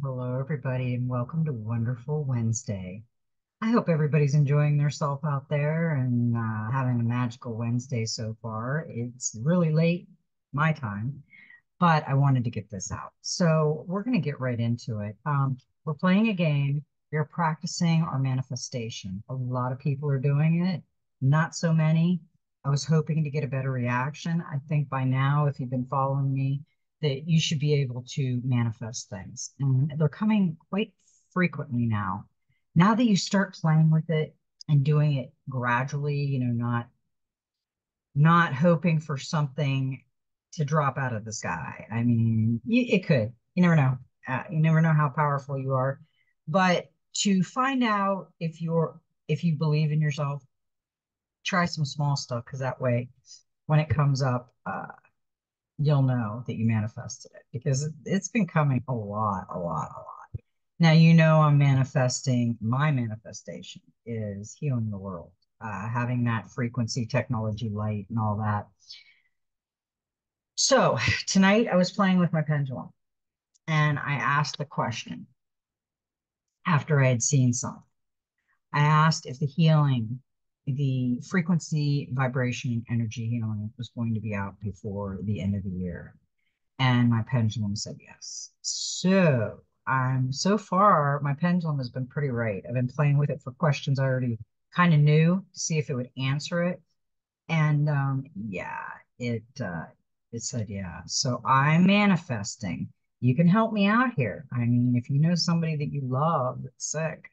Hello, everybody, and welcome to Wonderful Wednesday. I hope everybody's enjoying themselves out there and having a magical Wednesday so far. It's really late, my time, but I wanted to get this out. So we're going to get right into it. We're playing a game. We're practicing our manifestation. A lot of people are doing it, not so many. I was hoping to get a better reaction. I think by now, if you've been following me, that you should be able to manifest things. And they're coming quite frequently now. Now that you start playing with it and doing it gradually, not hoping for something to drop out of the sky. I mean, it could. You never know. You never know how powerful you are. But to find out if you believe in yourself, try some small stuff because that way, when it comes up, you'll know that you manifested it because it's been coming a lot, a lot, a lot. Now, I'm manifesting, my manifestation is healing the world, having that frequency, technology, light, and all that. So tonight I was playing with my pendulum and I asked the question after I had seen something. I asked if the frequency, vibration, and energy healing was going to be out before the end of the year. And my pendulum said yes. So far my pendulum has been pretty right. I've been playing with it for questions I already kind of knew to see if it would answer it. And yeah, it said yeah. So I'm manifesting. You can help me out here. I mean, if you know somebody that you love that's sick,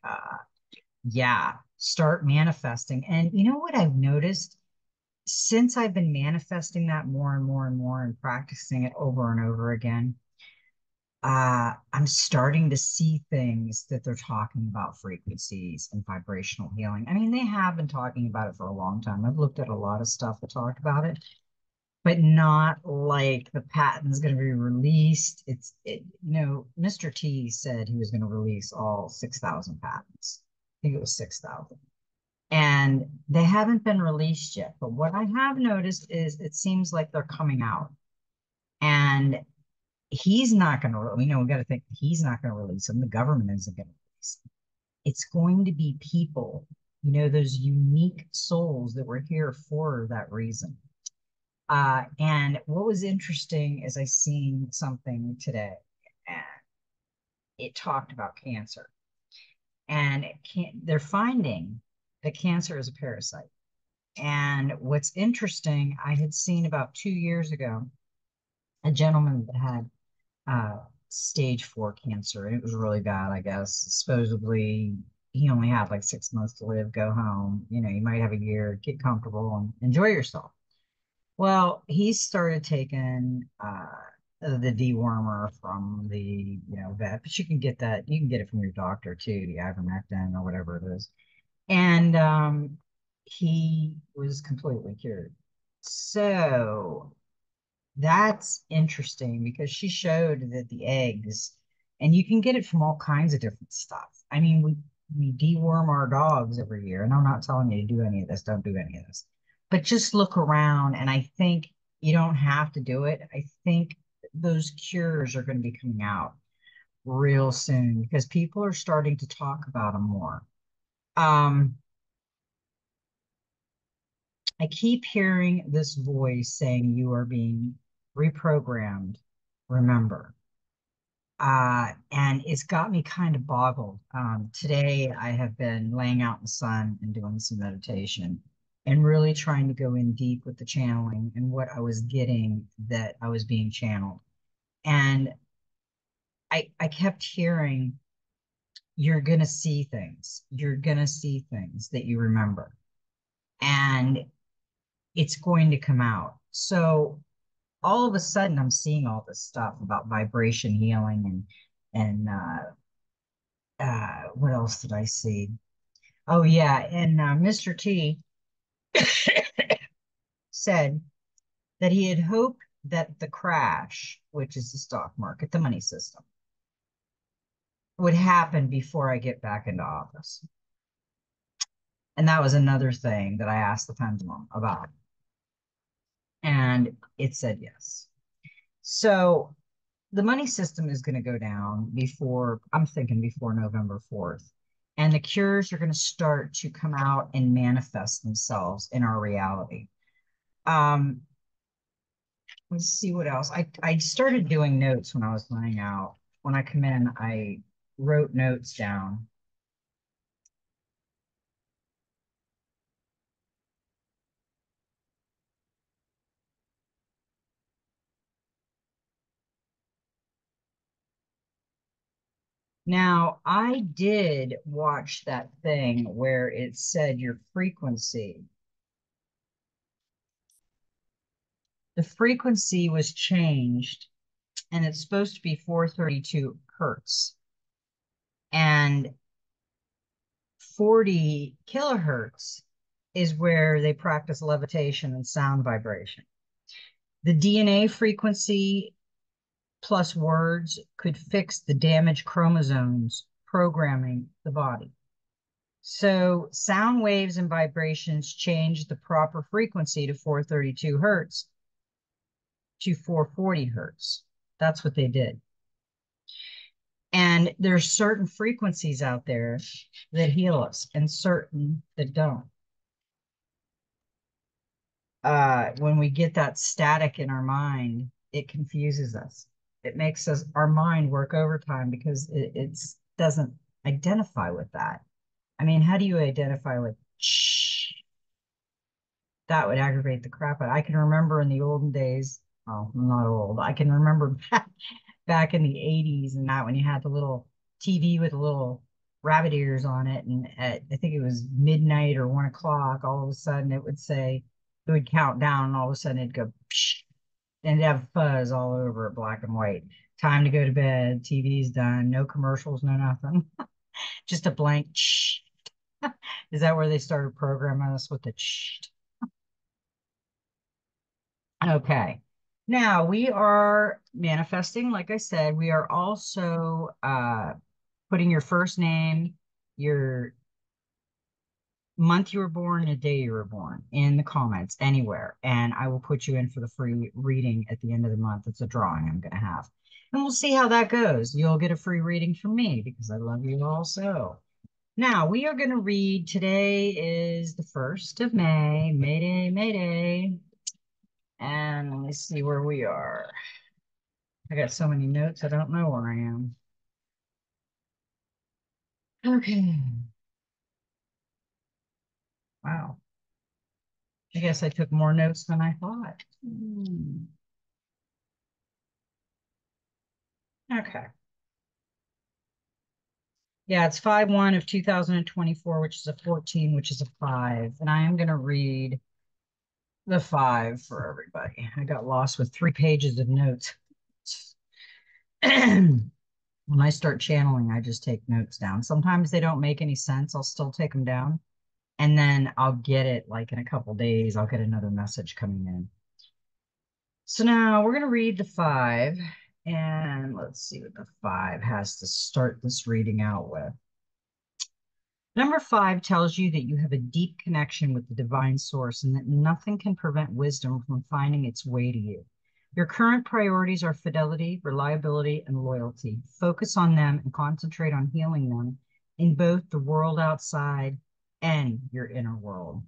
yeah, start manifesting. And you know what I've noticed? Since I've been manifesting that more and more and more and practicing it over and over again, I'm starting to see things that they're talking about frequencies and vibrational healing. I mean, they have been talking about it for a long time. I've looked at a lot of stuff that talked about it, but not like the patent's going to be released. Mr. T said he was going to release all 6,000 patents. I think it was 6,000. And they haven't been released yet. But what I have noticed is it seems like they're coming out. And he's not going to, we got to think he's not going to release them. The government isn't going to release them. It's going to be people, those unique souls that were here for that reason. And what was interesting is I seen something today and it talked about cancer. And they're finding that cancer is a parasite. And what's interesting, I had seen about 2 years ago a gentleman that had stage 4 cancer, and it was really bad, I guess. Supposedly, he only had like 6 months to live, go home. You might have a year, get comfortable, and enjoy yourself. Well, he started taking the dewormer from the vet, but you can get that. You can get it from your doctor too, the ivermectin or whatever it is. And he was completely cured. So that's interesting because she showed that the eggs, and you can get it from all kinds of different stuff. I mean, we deworm our dogs every year, and I'm not telling you to do any of this, don't do any of this. But just look around, and I think you don't have to do it. I think those cures are going to be coming out real soon because people are starting to talk about them more. Um, I keep hearing this voice saying you are being reprogrammed. Remember. And it's got me kind of boggled. Today, I have been laying out in the sun and doing some meditation and really trying to go in deep with the channeling and what I was getting that I was being channeled. And I kept hearing, you're going to see things. You're going to see things that you remember. And it's going to come out. So all of a sudden, I'm seeing all this stuff about vibration healing and what else did I see? Oh yeah, and Mr. T said that he had hoped that the crash, which is the stock market, the money system, would happen before I get back into office. And that was another thing that I asked the pendulum about. And it said yes. So the money system is going to go down before, I'm thinking before November 4th. And the cures are going to start to come out and manifest themselves in our reality. Um, let's see what else. I started doing notes when I was laying out. When I come in, I wrote notes down. Now, I did watch that thing where it said your frequency. The frequency was changed, and it's supposed to be 432 hertz. And 40 kilohertz is where they practice levitation and sound vibration. The DNA frequency plus words could fix the damaged chromosomes programming the body. So sound waves and vibrations change the proper frequency to 432 hertz to 440 hertz. That's what they did. And there's certain frequencies out there that heal us and certain that don't. When we get that static in our mind, it confuses us. It makes us our mind work overtime because it doesn't identify with that. I mean, how do you identify with shh? That would aggravate the crap out. I can remember in the olden days. Oh, I'm not old. I can remember back in the 80s and that when you had the little TV with the little rabbit ears on it, and at, I think it was midnight or 1 o'clock, all of a sudden it would say, it would count down, and all of a sudden it'd go, psh, and it'd have fuzz all over it, black and white. Time to go to bed, TV's done, no commercials, no nothing, just a blank. Shh. Is that where they started programming us with the shh? Okay. Now we are manifesting, like I said, we are also putting your first name, your month you were born, the day you were born in the comments anywhere. And I will put you in for the free reading at the end of the month. It's a drawing I'm going to have. And we'll see how that goes. You'll get a free reading from me because I love you also. Now we are going to read. Today is the 1st of May. May Day, May Day. And let me see where we are. I got so many notes, I don't know where I am. Okay. Wow. I guess I took more notes than I thought. Okay. Yeah, it's 5/1 of 2024, which is a 14, which is a 5. And I am going to read the 5 for everybody. I got lost with 3 pages of notes. When I start channeling, I just take notes down. Sometimes they don't make any sense. I'll still take them down. And then I'll get it like in a couple days, I'll get another message coming in. So now we're going to read the 5, and let's see what the 5 has to start this reading out with. Number 5 tells you that you have a deep connection with the divine source and that nothing can prevent wisdom from finding its way to you. Your current priorities are fidelity, reliability, and loyalty. Focus on them and concentrate on healing them in both the world outside and your inner world.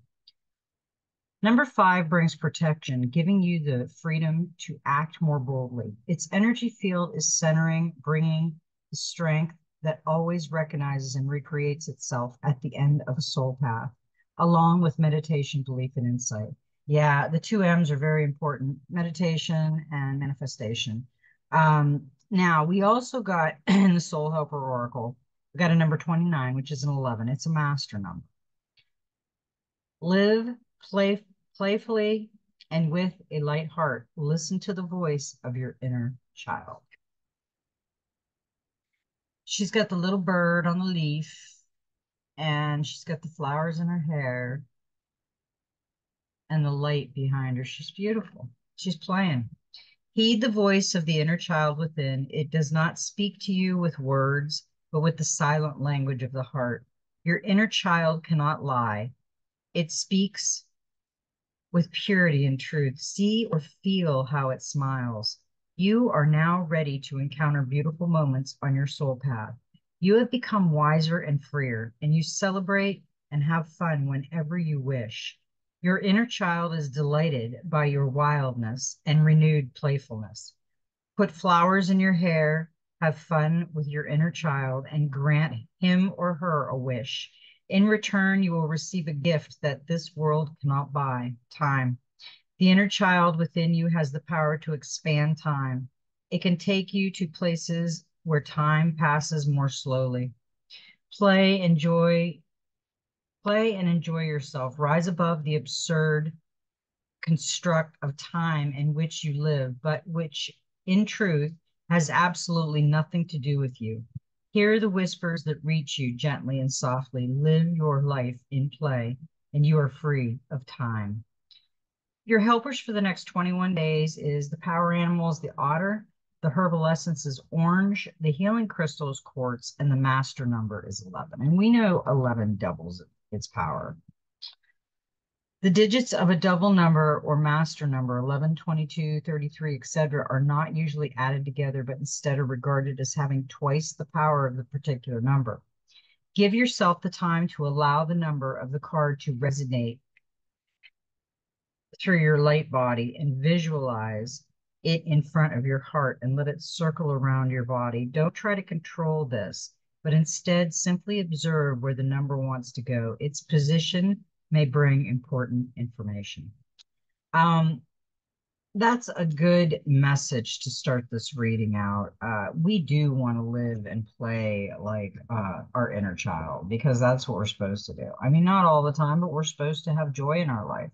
Number 5 brings protection, giving you the freedom to act more boldly. Its energy field is centering, bringing the strength that always recognizes and recreates itself at the end of a soul path, along with meditation, belief, and insight. Yeah, the 2 M's are very important, meditation and manifestation. Now, we also got in the Soul Helper Oracle, we got a number 29, which is an 11. It's a master number. Live, playfully, and with a light heart. Listen to the voice of your inner child. She's got the little bird on the leaf, and she's got the flowers in her hair and the light behind her. She's beautiful. She's playing. Heed the voice of the inner child within. It does not speak to you with words, but with the silent language of the heart. Your inner child cannot lie. It speaks with purity and truth. See or feel how it smiles. You are now ready to encounter beautiful moments on your soul path. You have become wiser and freer, and you celebrate and have fun whenever you wish. Your inner child is delighted by your wildness and renewed playfulness. Put flowers in your hair, have fun with your inner child, and grant him or her a wish. In return, you will receive a gift that this world cannot buy, time. The inner child within you has the power to expand time. It can take you to places where time passes more slowly. Play, enjoy, play and enjoy yourself. Rise above the absurd construct of time in which you live, but which in truth has absolutely nothing to do with you. Hear the whispers that reach you gently and softly. Live your life in play, and you are free of time. Your helpers for the next 21 days is the power animal is the otter, the herbal essence is orange, the healing crystal is quartz, and the master number is 11. And we know 11 doubles its power. The digits of a double number or master number, 11, 22, 33, etc., are not usually added together, but instead are regarded as having twice the power of the particular number. Give yourself the time to allow the number of the card to resonate through your light body and visualize it in front of your heart and let it circle around your body. Don't try to control this, but instead simply observe where the number wants to go. Its position may bring important information. That's a good message to start this reading out. We do want to live and play like our inner child because that's what we're supposed to do. I mean, not all the time, but we're supposed to have joy in our life.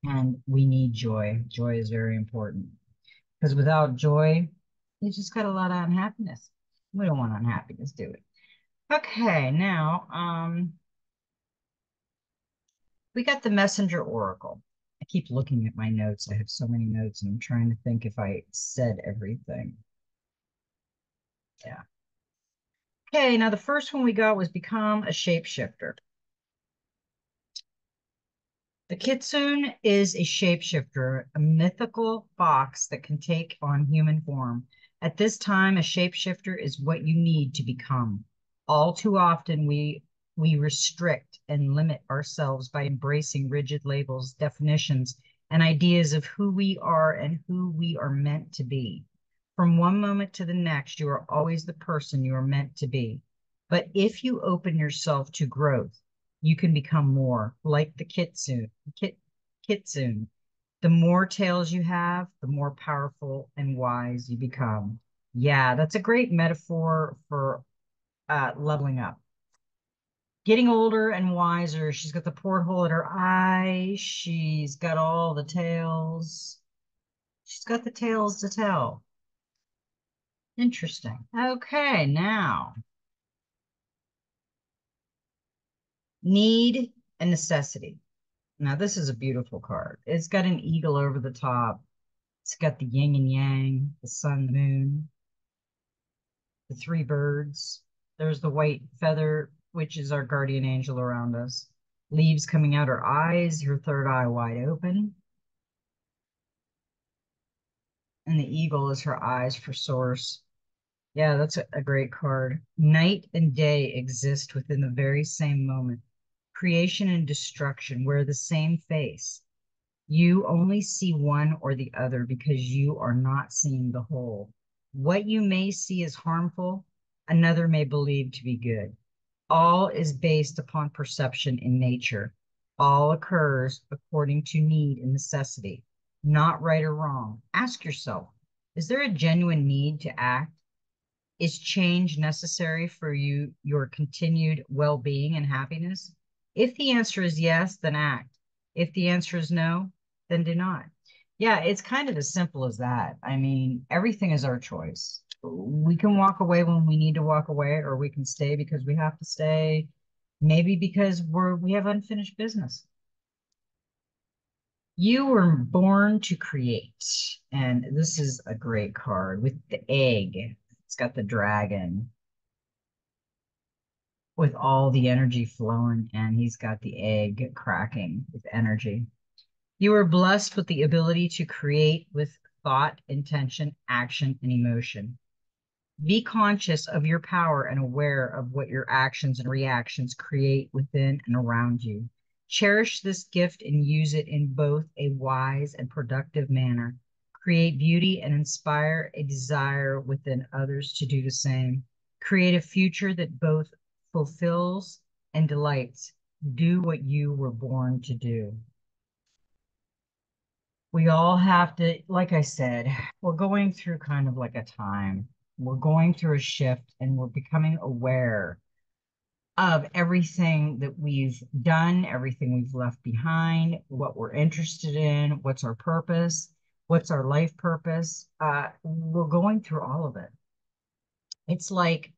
And we need joy. Joy is very important because without joy, you just got a lot of unhappiness. We don't want unhappiness, do we? Okay, now we got the messenger oracle. I keep looking at my notes. I have so many notes and I'm trying to think if I said everything. Yeah. Okay, now the first one we got was become a shapeshifter. The kitsune is a shapeshifter, a mythical fox that can take on human form. At this time, a shapeshifter is what you need to become. All too often, we restrict and limit ourselves by embracing rigid labels, definitions, and ideas of who we are and who we are meant to be. From one moment to the next, you are always the person you are meant to be. But if you open yourself to growth, you can become more like the kitsune. The more tails you have, the more powerful and wise you become. Yeah, that's a great metaphor for leveling up. Getting older and wiser. She's got the porthole at her eye. She's got all the tails. She's got the tales to tell. Interesting. Okay, now need and necessity. Now, this is a beautiful card. It's got an eagle over the top. It's got the yin and yang, the sun, the moon, the three birds. There's the white feather, which is our guardian angel around us. Leaves coming out her eyes, her third eye wide open. And the eagle is her eyes for source. Yeah, that's a great card. Night and day exist within the very same moment. Creation and destruction wear the same face. You only see one or the other because you are not seeing the whole. What you may see as harmful, another may believe to be good. All is based upon perception in nature. All occurs according to need and necessity, not right or wrong. Ask yourself, is there a genuine need to act? Is change necessary for your continued well-being and happiness? If the answer is yes, then act. If the answer is no, then do not. Yeah, it's kind of as simple as that. I mean, everything is our choice. We can walk away when we need to walk away, or we can stay because we have to stay, maybe because we have unfinished business. You were born to create, and this is a great card with the egg. It's got the dragon with all the energy flowing, and he's got the egg cracking with energy. You are blessed with the ability to create with thought, intention, action, and emotion. Be conscious of your power and aware of what your actions and reactions create within and around you. Cherish this gift and use it in both a wise and productive manner. Create beauty and inspire a desire within others to do the same. Create a future that both fulfills and delights. Do what you were born to do. We all have to, like I said, we're going through kind of like a time. We're going through a shift and we're becoming aware of everything that we've done, everything we've left behind, what we're interested in, what's our purpose, what's our life purpose. We're going through all of it. It's like,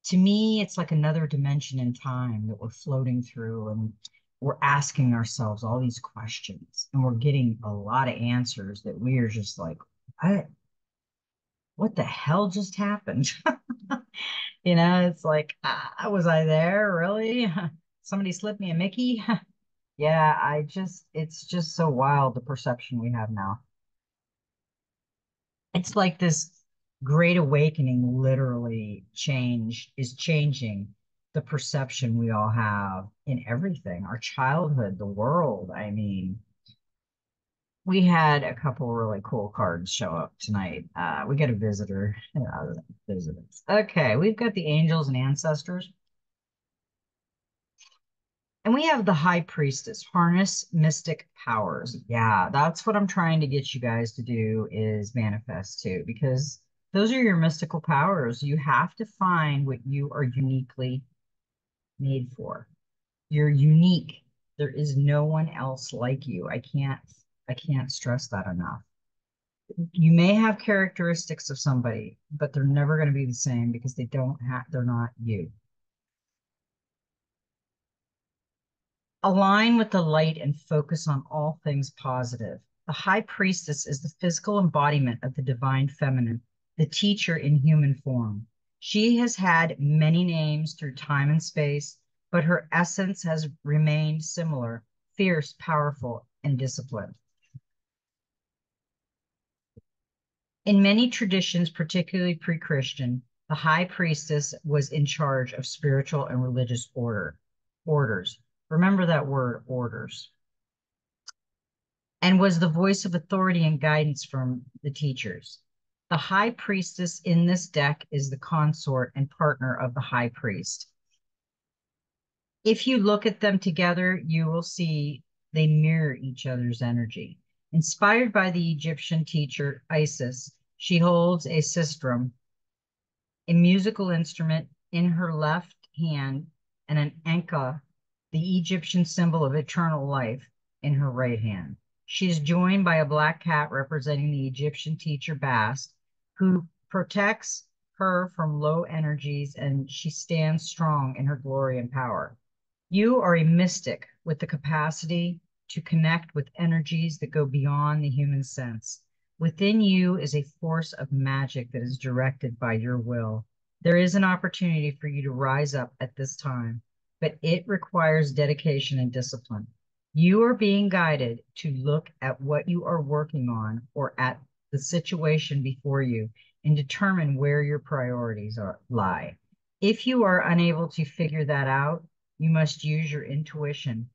to me, it's like another dimension in time that we're floating through, and we're asking ourselves all these questions, and we're getting a lot of answers that we are just like, what, what the hell just happened? It's like, was I there? Really? Somebody slipped me a Mickey? Yeah, it's just so wild, the perception we have now. It's like this great awakening literally is changing the perception we all have in everything, our childhood, the world. I mean, we had a couple really cool cards show up tonight. We got a visitor. Visitors. Okay, we've got the angels and ancestors. And we have the high priestess, harness mystic powers. Yeah, that's what I'm trying to get you guys to do is manifest too, because those are your mystical powers. You have to find what you are uniquely made for. You're unique. There is no one else like you. I can't stress that enough. You may have characteristics of somebody, but they're never going to be the same because they're not you. Align with the light and focus on all things positive. The high priestess is the physical embodiment of the divine feminine, the teacher in human form. She has had many names through time and space, but her essence has remained similar, fierce, powerful, and disciplined. In many traditions, particularly pre-Christian, the high priestess was in charge of spiritual and religious orders. Remember that word, orders, and was the voice of authority and guidance from the teachers. The high priestess in this deck is the consort and partner of the high priest. If you look at them together, you will see they mirror each other's energy. Inspired by the Egyptian teacher Isis, she holds a sistrum, a musical instrument, in her left hand, and an anka, the Egyptian symbol of eternal life, in her right hand. She is joined by a black cat representing the Egyptian teacher Bast, who protects her from low energies, and she stands strong in her glory and power. You are a mystic with the capacity to connect with energies that go beyond the human sense. Within you is a force of magic that is directed by your will. There is an opportunity for you to rise up at this time, but it requires dedication and discipline. You are being guided to look at what you are working on or at the situation before you and determine where your lie. If you are unable to figure that out, you must use your intuition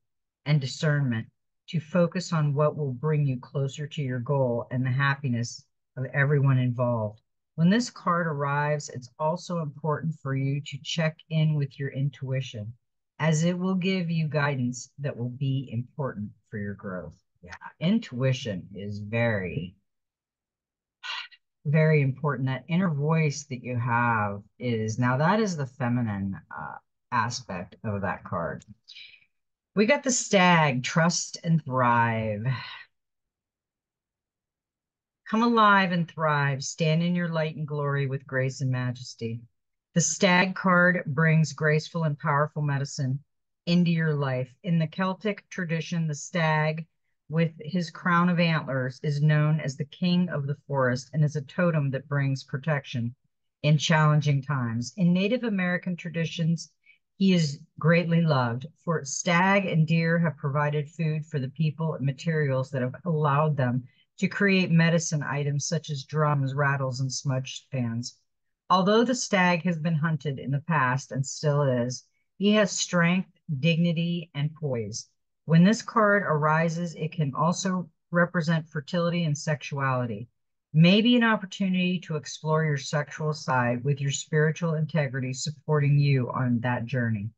and discernment to focus on what will bring you closer to your goal and the happiness of everyone involved. When this card arrives, it's also important for you to check in with your intuition, as it will give you guidance that will be important for your growth. Yeah, intuition is very, very important. That inner voice that you have is now that is the feminine aspect of that card. We got the stag, trust and thrive. Come alive and thrive. Stand in your light and glory with grace and majesty. The stag card brings graceful and powerful medicine into your life. In the Celtic tradition, the stag, with his crown of antlers, is known as the king of the forest and is a totem that brings protection in challenging times. In Native American traditions, He is greatly loved, for stag and deer have provided food for the people and materials that have allowed them to create medicine items such as drums, rattles, and smudge fans. Although the stag has been hunted in the past and still is, he has strength, dignity, and poise. When this card arises, it can also represent fertility and sexuality. Maybe an opportunity to explore your sexual side with your spiritual integrity supporting you on that journey.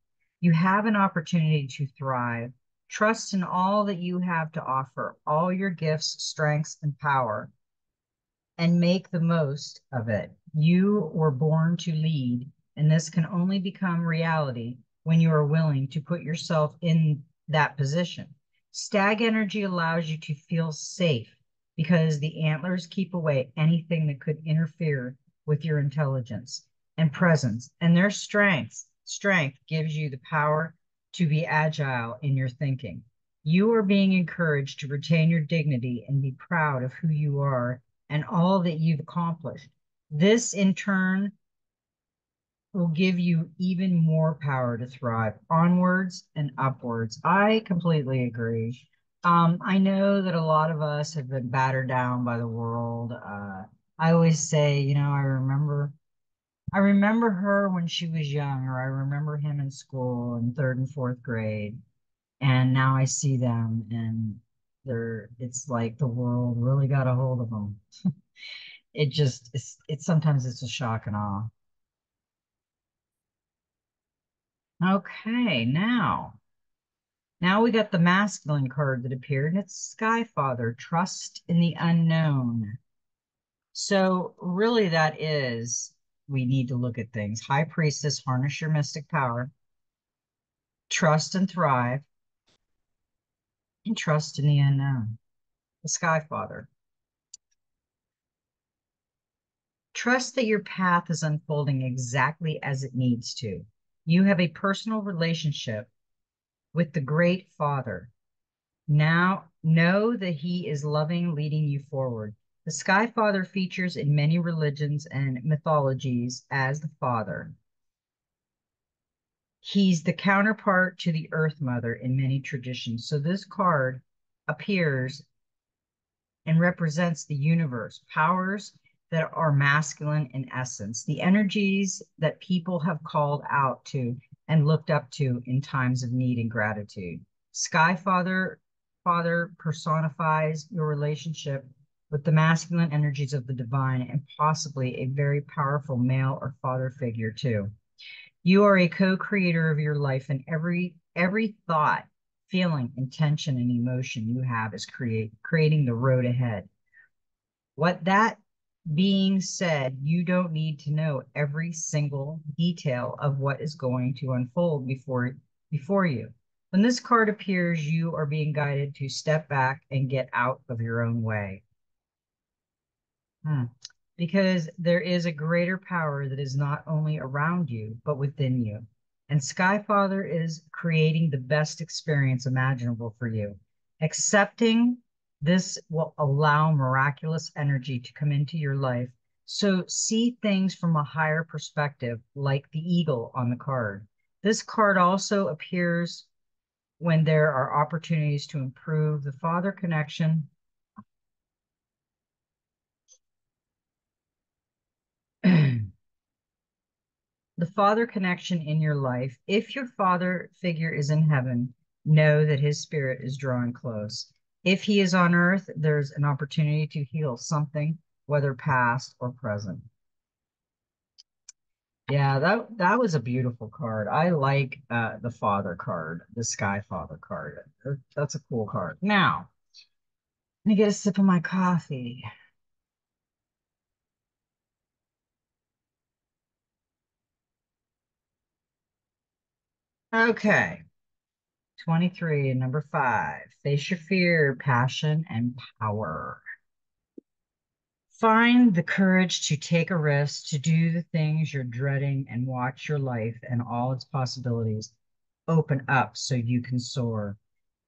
You have an opportunity to thrive. Trust in all that you have to offer, all your gifts, strengths, and power, and make the most of it. You were born to lead, and this can only become reality when you are willing to put yourself in that position. Stag energy allows you to feel safe because the antlers keep away anything that could interfere with your intelligence and presence, and their strength gives you the power to be agile in your thinking. You are being encouraged to retain your dignity and be proud of who you are and all that you've accomplished. This, in turn, will give you even more power to thrive onwards and upwards. I completely agree. I know that a lot of us have been battered down by the world. I always say, I remember her when she was young, or I remember him in school in third and fourth grade, and now I see them, and it's like the world really got a hold of them. It's sometimes it's a shock and awe. Okay, now we got the masculine card that appeared, and it's Sky Father, trust in the unknown. So really that is, we need to look at things. High Priestess, harness your mystic power, trust and thrive, and trust in the unknown. The Sky Father. Trust that your path is unfolding exactly as it needs to. You have a personal relationship with the Great Father. Now know that he is loving, leading you forward. The Sky Father features in many religions and mythologies as the Father. He's the counterpart to the Earth Mother in many traditions. So this card appears and represents the universe, powers that are masculine in essence, the energies that people have called out to and looked up to in times of need and gratitude. Sky Father personifies your relationship with the masculine energies of the divine and possibly a very powerful male or father figure too. You are a co-creator of your life, and every thought, feeling, intention, and emotion you have is creating the road ahead. What that being said, you don't need to know every single detail of what is going to unfold before you. When this card appears, you are being guided to step back and get out of your own way. Hmm. Because there is a greater power that is not only around you, but within you. And Skyfather is creating the best experience imaginable for you. Accepting this will allow miraculous energy to come into your life. So see things from a higher perspective, like the eagle on the card. This card also appears when there are opportunities to improve the father connection. The father connection in your life. If your father figure is in heaven, know that his spirit is drawing close. If he is on earth, there's an opportunity to heal something, whether past or present. Yeah, that was a beautiful card. I like the father card, the sky father card. That's a cool card. Now, let me get a sip of my coffee. Okay, 23, number 5. Face your fear, passion, and power. Find the courage to take a risk, to do the things you're dreading, and watch your life and all its possibilities open up so you can soar.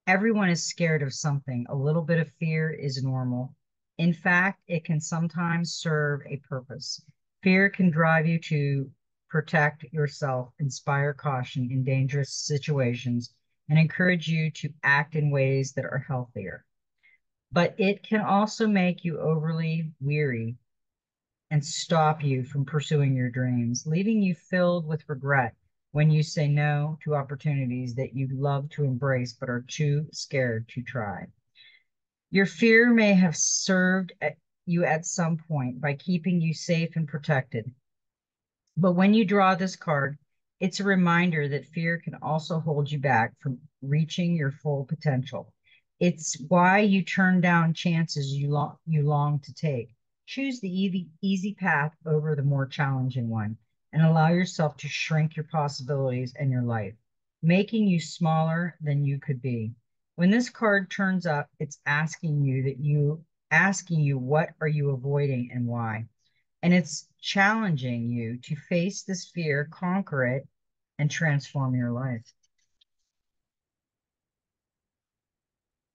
Everyone is scared of something. A little bit of fear is normal. In fact, it can sometimes serve a purpose. Fear can drive you to protect yourself, inspire caution in dangerous situations, and encourage you to act in ways that are healthier. But it can also make you overly weary and stop you from pursuing your dreams, leaving you filled with regret when you say no to opportunities that you'd love to embrace but are too scared to try. Your fear may have served you at some point by keeping you safe and protected. But when you draw this card, it's a reminder that fear can also hold you back from reaching your full potential. It's why you turn down chances you long to take. Choose the easy path over the more challenging one and allow yourself to shrink your possibilities and your life, making you smaller than you could be. When this card turns up, it's asking you what are you avoiding and why. And it's challenging you to face this fear, conquer it, and transform your life.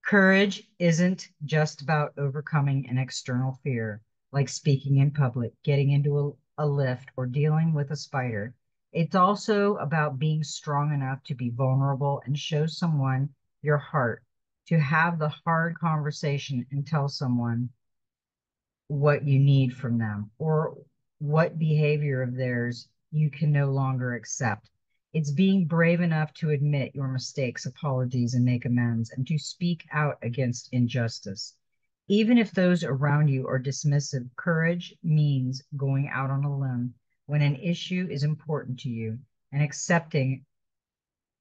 Courage isn't just about overcoming an external fear, like speaking in public, getting into a lift, or dealing with a spider. It's also about being strong enough to be vulnerable and show someone your heart, to have the hard conversation and tell someone what you need from them or what behavior of theirs you can no longer accept. It's being brave enough to admit your mistakes, apologies, and make amends, and to speak out against injustice. Even if those around you are dismissive, courage means going out on a limb when an issue is important to you and accepting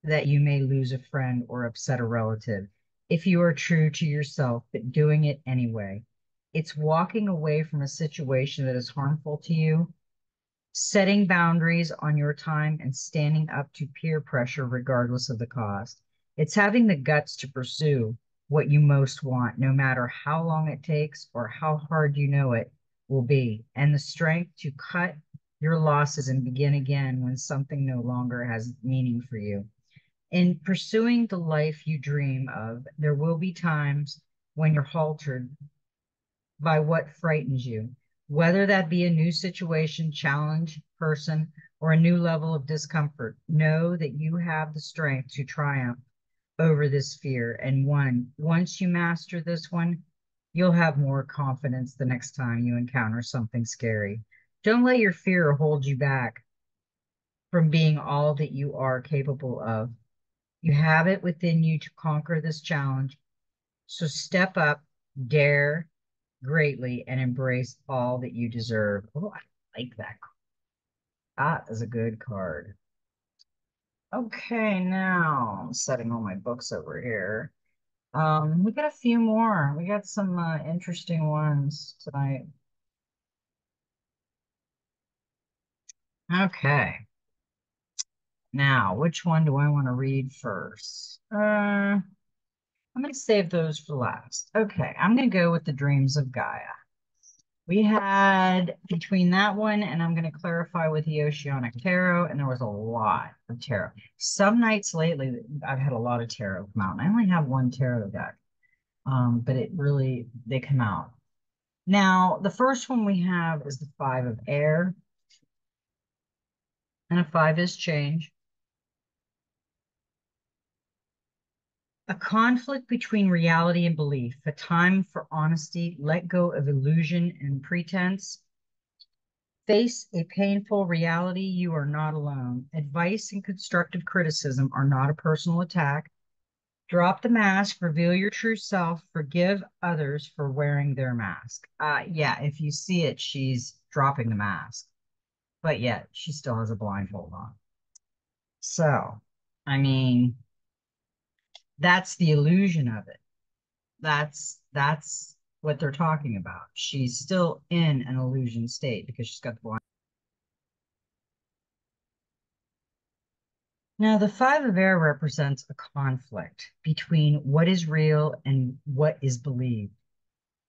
that you may lose a friend or upset a relative if you are true to yourself, but doing it anyway. It's walking away from a situation that is harmful to you, setting boundaries on your time, and standing up to peer pressure regardless of the cost. It's having the guts to pursue what you most want, no matter how long it takes or how hard you know it will be, and the strength to cut your losses and begin again when something no longer has meaning for you. In pursuing the life you dream of, there will be times when you're halted by what frightens you, whether that be a new situation, challenge, person, or a new level of discomfort. Know that you have the strength to triumph over this fear. And once you master this one, you'll have more confidence the next time you encounter something scary. Don't let your fear hold you back from being all that you are capable of. You have it within you to conquer this challenge. So step up, dare greatly, and embrace all that you deserve. Oh, I like that. That is a good card. Okay, now I'm setting all my books over here. We got a few more. We got some interesting ones tonight. Okay. Now, which one do I want to read first? I'm going to save those for last. Okay, I'm going to go with the Dreams of Gaia. We had between that one and I'm going to clarify with the Oceanic Tarot, and there was a lot of tarot. Some nights lately, I've had a lot of tarot come out, and I only have one tarot deck, but they come out. Now, the first one we have is the Five of Air, and a five is change. A conflict between reality and belief, a time for honesty, let go of illusion and pretense. Face a painful reality, you are not alone. Advice and constructive criticism are not a personal attack. Drop the mask, reveal your true self, forgive others for wearing their mask. Yeah, if you see it, she's dropping the mask, but yet she still has a blindfold on. So, I mean, that's the illusion of it. That's what they're talking about. She's still in an illusion state because she's got the blind. Now, the Five of Air represents a conflict between what is real and what is believed.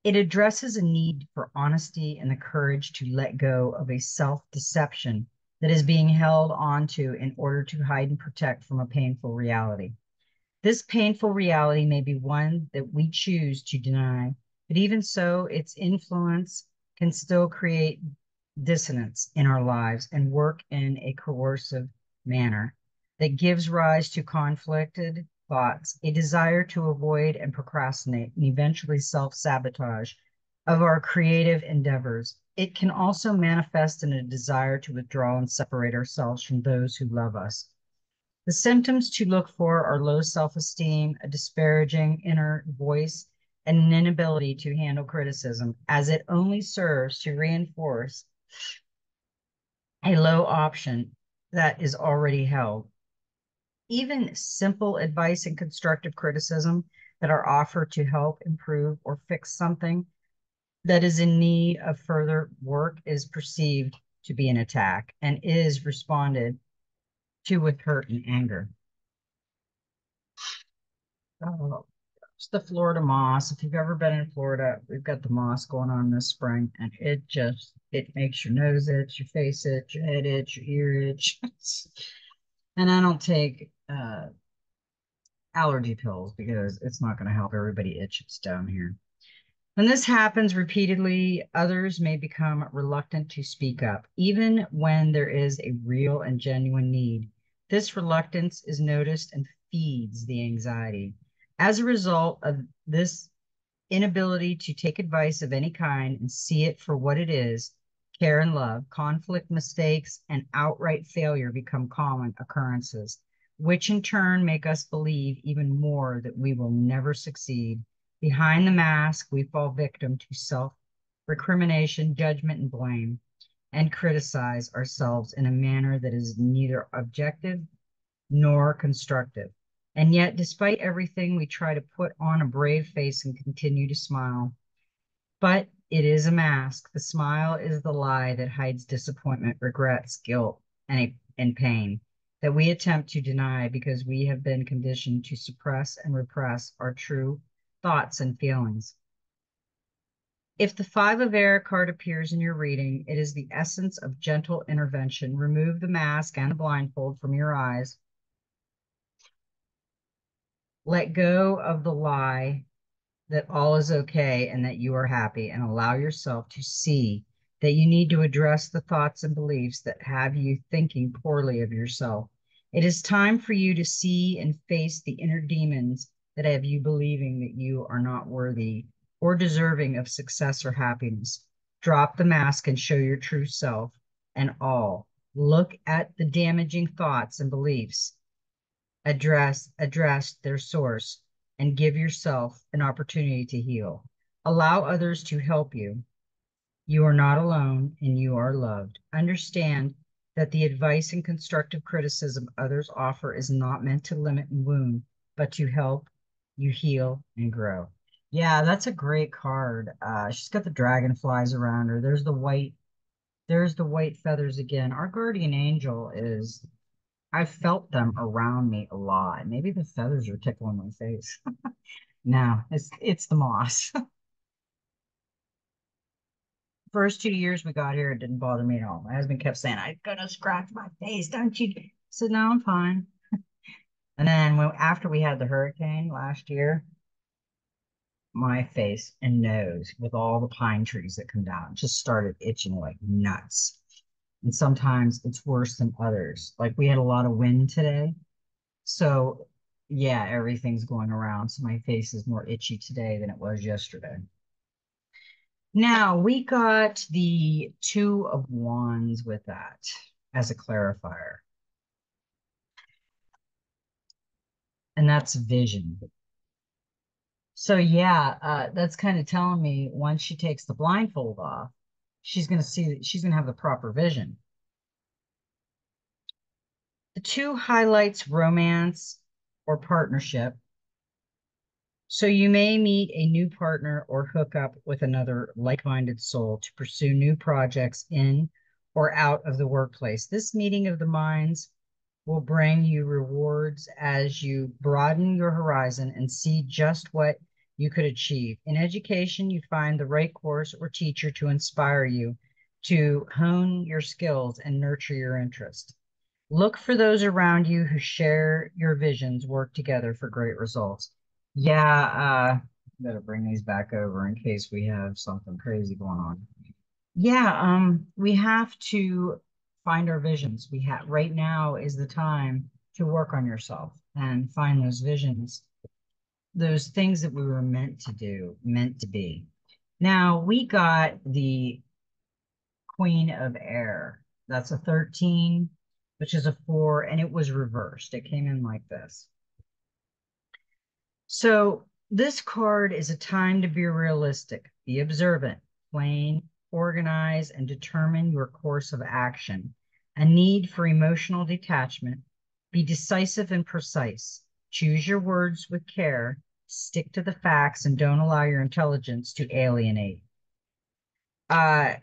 It addresses a need for honesty and the courage to let go of a self-deception that is being held onto in order to hide and protect from a painful reality. This painful reality may be one that we choose to deny, but even so, its influence can still create dissonance in our lives and work in a coercive manner that gives rise to conflicted thoughts, a desire to avoid and procrastinate, and eventually self sabotage of our creative endeavors. It can also manifest in a desire to withdraw and separate ourselves from those who love us. The symptoms to look for are low self esteem, a disparaging inner voice, and an inability to handle criticism, as it only serves to reinforce a low option that is already held. Even simple advice and constructive criticism that are offered to help improve or fix something that is in need of further work is perceived to be an attack and is responded to with hurt and anger. Oh, it's the Florida moss. If you've ever been in Florida, we've got the moss going on this spring, and it makes your nose itch, your face itch, your head itch, your ear itch. And I don't take allergy pills because it's not going to help. Everybody itches down here. When this happens repeatedly, others may become reluctant to speak up, even when there is a real and genuine need. This reluctance is noticed and feeds the anxiety. As a result of this inability to take advice of any kind and see it for what it is, care and love, conflict, mistakes, and outright failure become common occurrences, which in turn make us believe even more that we will never succeed. Behind the mask, we fall victim to self recrimination, judgment, and blame, and criticize ourselves in a manner that is neither objective nor constructive. And yet, despite everything, we try to put on a brave face and continue to smile. But it is a mask. The smile is the lie that hides disappointment, regrets, guilt, and pain that we attempt to deny because we have been conditioned to suppress and repress our true thoughts and feelings. If the Five of Air card appears in your reading, it is the essence of gentle intervention. Remove the mask and the blindfold from your eyes. Let go of the lie that all is okay and that you are happy, and allow yourself to see that you need to address the thoughts and beliefs that have you thinking poorly of yourself. It is time for you to see and face the inner demons that have you believing that you are not worthy or deserving of success or happiness. Drop the mask and show your true self and all. Look at the damaging thoughts and beliefs, address their source, and give yourself an opportunity to heal. Allow others to help you. You are not alone and you are loved. Understand that the advice and constructive criticism others offer is not meant to limit and wound, but to help you heal and grow. Yeah, that's a great card. She's got the dragonflies around her. There's the white feathers again. Our guardian angel is, I felt them around me a lot. Maybe the feathers are tickling my face. No, it's the moss. First 2 years we got here, it didn't bother me at all. My husband kept saying, "I'm gonna scratch my face, don't you?" I said, "No, I'm fine." And then after we had the hurricane last year, my face and nose with all the pine trees that come down just started itching like nuts. And sometimes it's worse than others. Like we had a lot of wind today. So yeah, everything's going around. So my face is more itchy today than it was yesterday. Now we got the Two of Wands with that as a clarifier. And that's vision. So yeah, that's kind of telling me once she takes the blindfold off, she's going to see that she's going to have the proper vision. The two highlights romance or partnership. So you may meet a new partner or hook up with another like-minded soul to pursue new projects in or out of the workplace. This meeting of the minds will bring you rewards as you broaden your horizon and see just what you could achieve. In education, you find the right course or teacher to inspire you to hone your skills and nurture your interest. Look for those around you who share your visions, work together for great results. Yeah, better bring these back over in case we have something crazy going on. Yeah, we have to find our visions. We have right now is the time to work on yourself and find those visions, those things that we were meant to do, meant to be. Now we got the Queen of Air. That's a 13, which is a 4, and it was reversed. It came in like this. So this card is a time to be realistic, be observant, plan, organize, and determine your course of action. A need for emotional detachment. Be decisive and precise. Choose your words with care. Stick to the facts and don't allow your intelligence to alienate. Uh,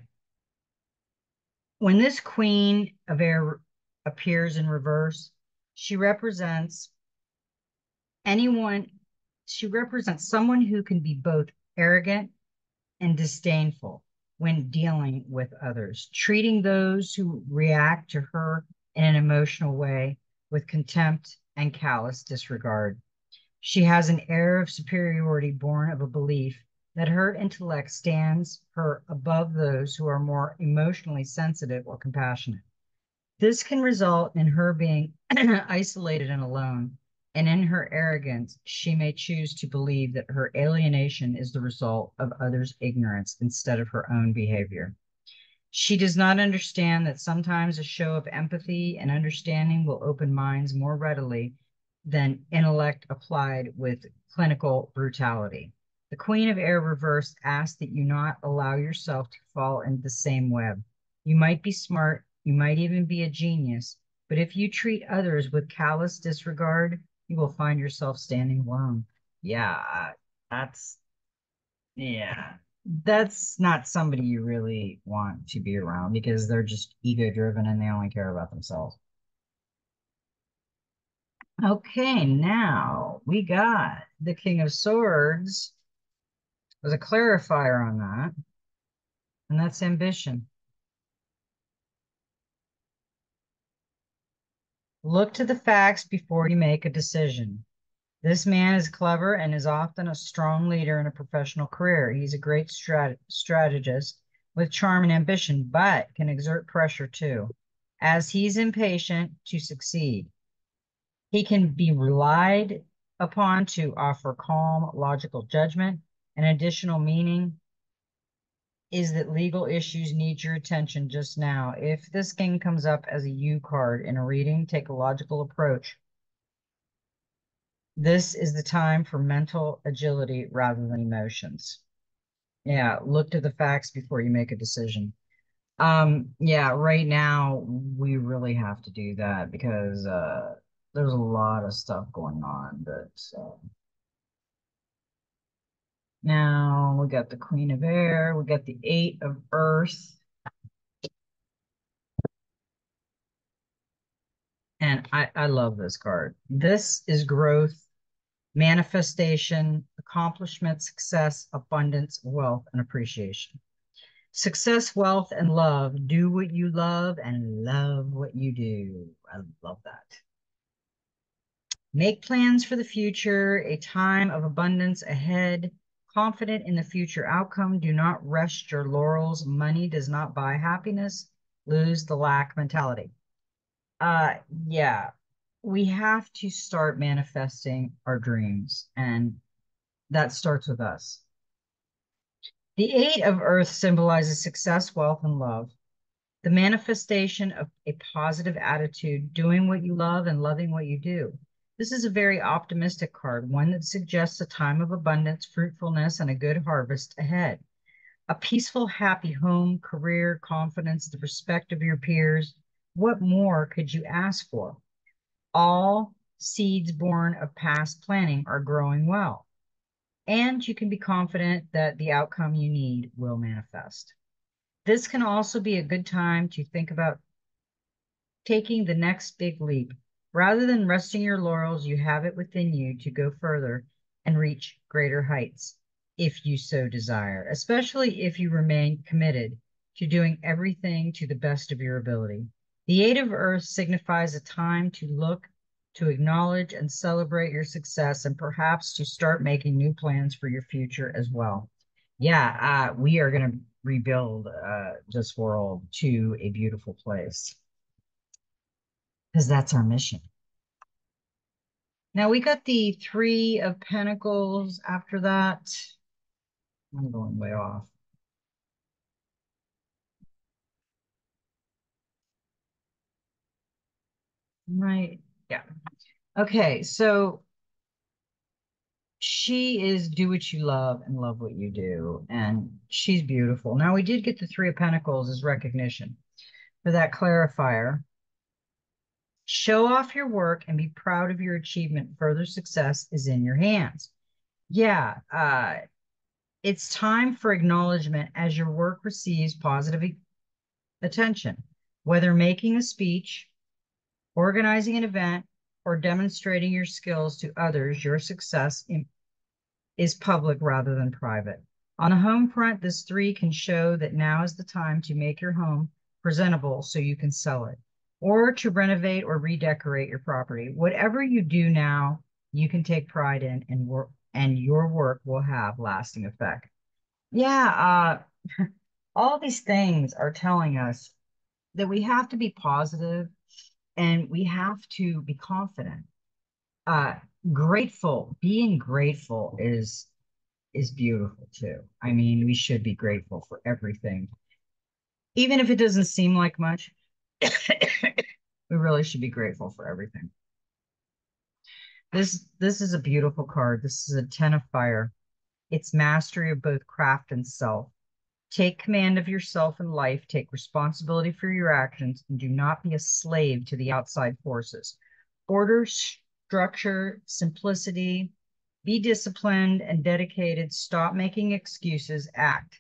when this Queen of Air appears in reverse, she represents anyone, she represents someone who can be both arrogant and disdainful when dealing with others, treating those who react to her in an emotional way with contempt and callous disregard. She has an air of superiority born of a belief that her intellect stands her above those who are more emotionally sensitive or compassionate. This can result in her being isolated and alone, and in her arrogance, she may choose to believe that her alienation is the result of others' ignorance instead of her own behavior. She does not understand that sometimes a show of empathy and understanding will open minds more readily than intellect applied with clinical brutality. The Queen of Air reversed asks that you not allow yourself to fall into the same web. You might be smart, you might even be a genius, but if you treat others with callous disregard, you will find yourself standing alone. Yeah, that's yeah, that's not somebody you really want to be around because they're just ego driven and they only care about themselves. Okay, now we got the King of Swords. There's a clarifier on that, and that's ambition. Look to the facts before you make a decision. This man is clever and is often a strong leader in a professional career. He's a great strategist with charm and ambition, but can exert pressure too, as he's impatient to succeed. He can be relied upon to offer calm, logical judgment. An additional meaning is that legal issues need your attention just now. If this king comes up as a U card in a reading, take a logical approach. This is the time for mental agility rather than emotions. Yeah, look to the facts before you make a decision. Yeah, right now we really have to do that because there's a lot of stuff going on that now we got the Queen of Air, we got the Eight of Earth, and I love this card. This is growth, manifestation, accomplishment, success, abundance, wealth, and appreciation. Success, wealth, and love. Do what you love and love what you do. I love that. Make plans for the future, a time of abundance ahead. Confident in the future outcome. Do not rest your laurels. Money does not buy happiness. Lose the lack mentality. Uh, yeah, we have to start manifesting our dreams, and that starts with us. The Eight of Earth symbolizes success, wealth, and love. The manifestation of a positive attitude, doing what you love and loving what you do. This is a very optimistic card, one that suggests a time of abundance, fruitfulness, and a good harvest ahead. A peaceful, happy home, career, confidence, the respect of your peers. What more could you ask for? All seeds born of past planning are growing well, and you can be confident that the outcome you need will manifest. This can also be a good time to think about taking the next big leap. Rather than resting your laurels, you have it within you to go further and reach greater heights if you so desire, especially if you remain committed to doing everything to the best of your ability. The Eight of Earth signifies a time to look, to acknowledge and celebrate your success, and perhaps to start making new plans for your future as well. Yeah, we are going to rebuild this world to a beautiful place, because that's our mission. Now we got the Three of Pentacles after that. I'm going way off. Right. Yeah. Okay. So she is do what you love and love what you do. And she's beautiful. Now we did get the Three of Pentacles as recognition for that clarifier. Show off your work and be proud of your achievement. Further success is in your hands. Yeah. It's time for acknowledgement as your work receives positive attention, whether making a speech, organizing an event, or demonstrating your skills to others. Your success is public rather than private. On the home front, this three can show that now is the time to make your home presentable so you can sell it, or to renovate or redecorate your property. Whatever you do now, you can take pride in, and your work will have lasting effect. Yeah, all these things are telling us that we have to be positive and we have to be confident. Uh, Grateful, being grateful is beautiful too. I mean, we should be grateful for everything, even if it doesn't seem like much. We really should be grateful for everything. This is a beautiful card. This is a Ten of Fire. It's mastery of both craft and self. Take command of yourself and life, take responsibility for your actions, and do not be a slave to the outside forces. Order, structure, simplicity, be disciplined and dedicated. Stop making excuses, act.